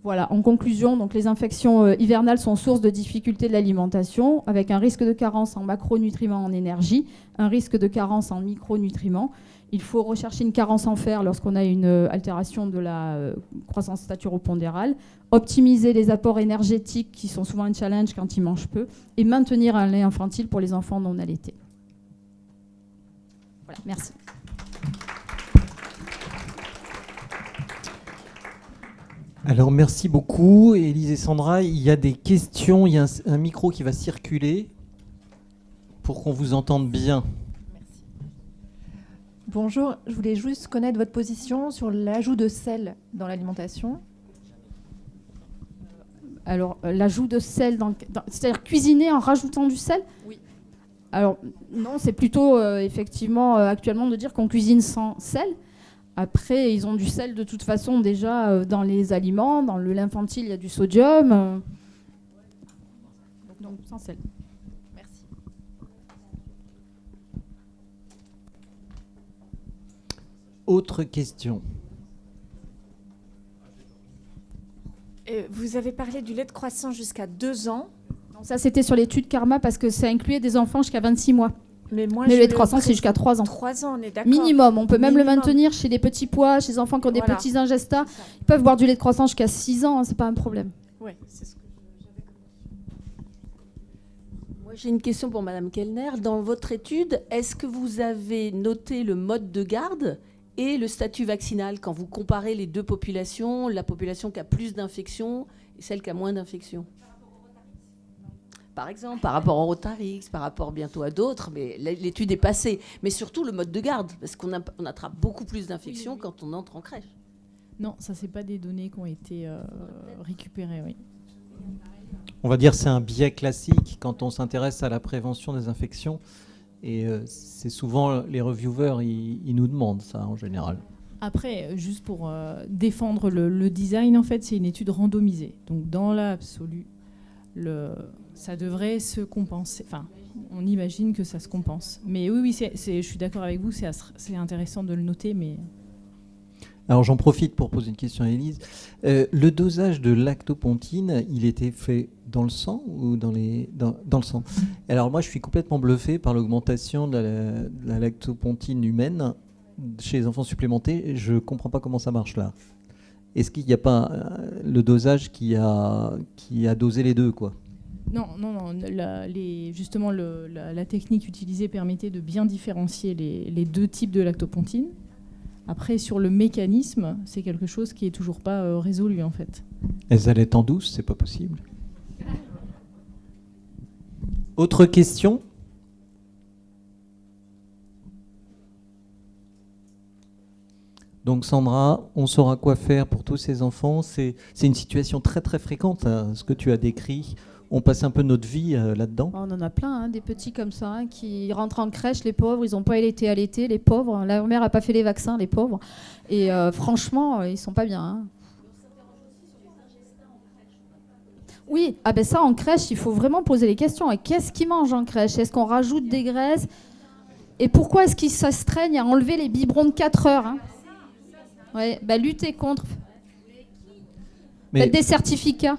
Voilà, en conclusion, donc les infections hivernales sont source de difficultés de l'alimentation, avec un risque de carence en macronutriments en énergie, un risque de carence en micronutriments. Il faut rechercher une carence en fer lorsqu'on a une altération de la croissance staturo-pondérale, optimiser les apports énergétiques qui sont souvent un challenge quand ils mangent peu, et maintenir un lait infantile pour les enfants non allaités. Voilà, merci. Alors merci beaucoup Élise et Sandra. Il y a des questions, il y a un micro qui va circuler pour qu'on vous entende bien. Merci. Bonjour, je voulais juste connaître votre position sur l'ajout de sel dans l'alimentation. Alors, l'ajout de sel, c'est-à-dire cuisiner en rajoutant du sel? Oui. Alors, non, c'est plutôt effectivement actuellement de dire qu'on cuisine sans sel. Après, ils ont du sel de toute façon déjà dans les aliments. Dans le lait infantile, il y a du sodium. Donc, sans sel. Merci. Autre question. Vous avez parlé du lait de croissant jusqu'à 2 ans. Donc, ça, c'était sur l'étude Karma parce que ça incluait des enfants jusqu'à 26 mois. Mais moi, Mais le lait de croissant, c'est jusqu'à 3 ans. 3 ans, on est d'accord. Minimum. On peut même le Minimum. maintenir chez les petits pois, chez les enfants qui ont des Voilà. petits ingestats. Ils peuvent boire du lait de croissant jusqu'à 6 ans, c'est pas un problème. Oui, c'est ce que j'avais comme Moi, j'ai une question pour Madame Kellner. Dans votre étude, est-ce que vous avez noté le mode de garde et le statut vaccinal quand vous comparez les deux populations, la population qui a plus d'infections et celle qui a moins d'infections? Par exemple, par rapport au Rotarix, par rapport bientôt à d'autres, mais l'étude est passée. Mais surtout le mode de garde, parce qu'on attrape beaucoup plus d'infections quand on entre en crèche. Non, ça, c'est pas des données qui ont été récupérées, oui. On va dire que c'est un biais classique quand on s'intéresse à la prévention des infections. Et c'est souvent les reviewers, ils nous demandent ça en général. Après, juste pour défendre le design, en fait, c'est une étude randomisée. Donc, dans l'absolu, ça devrait se compenser. Enfin, on imagine que ça se compense. Mais oui, je suis d'accord avec vous, c'est intéressant de le noter, mais... Alors j'en profite pour poser une question à Élise. Le dosage de lactopontine, il était fait dans le sang ou dans le sang? Alors moi je suis complètement bluffé par l'augmentation de la lactopontine humaine chez les enfants supplémentés. Je ne comprends pas comment ça marche là. Est-ce qu'il n'y a pas le dosage qui a dosé les deux, quoi? Non. Justement, la technique utilisée permettait de bien différencier les deux types de lactopontine. Après, sur le mécanisme, c'est quelque chose qui n'est toujours pas résolu, en fait. Elles allaient en douce, c'est pas possible. Autre question? Donc Sandra, on saura quoi faire pour tous ces enfants. C'est une situation très très fréquente, hein, ce que tu as décrit. On passe un peu notre vie là-dedans. On en a plein, hein, des petits comme ça, hein, qui rentrent en crèche, les pauvres, ils n'ont pas été allaités, les pauvres. La mère n'a pas fait les vaccins, les pauvres. Et franchement, ils ne sont pas bien. Hein. Oui, ça en crèche, il faut vraiment poser les questions. Et qu'est-ce qu'ils mangent en crèche? Est-ce qu'on rajoute des graisses? Et pourquoi est-ce qu'ils s'astreignent à enlever les biberons de 4 heures, hein? Ouais, lutter contre. Mais des certificats.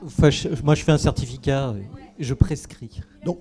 moi, je fais un certificat et je prescris. Donc,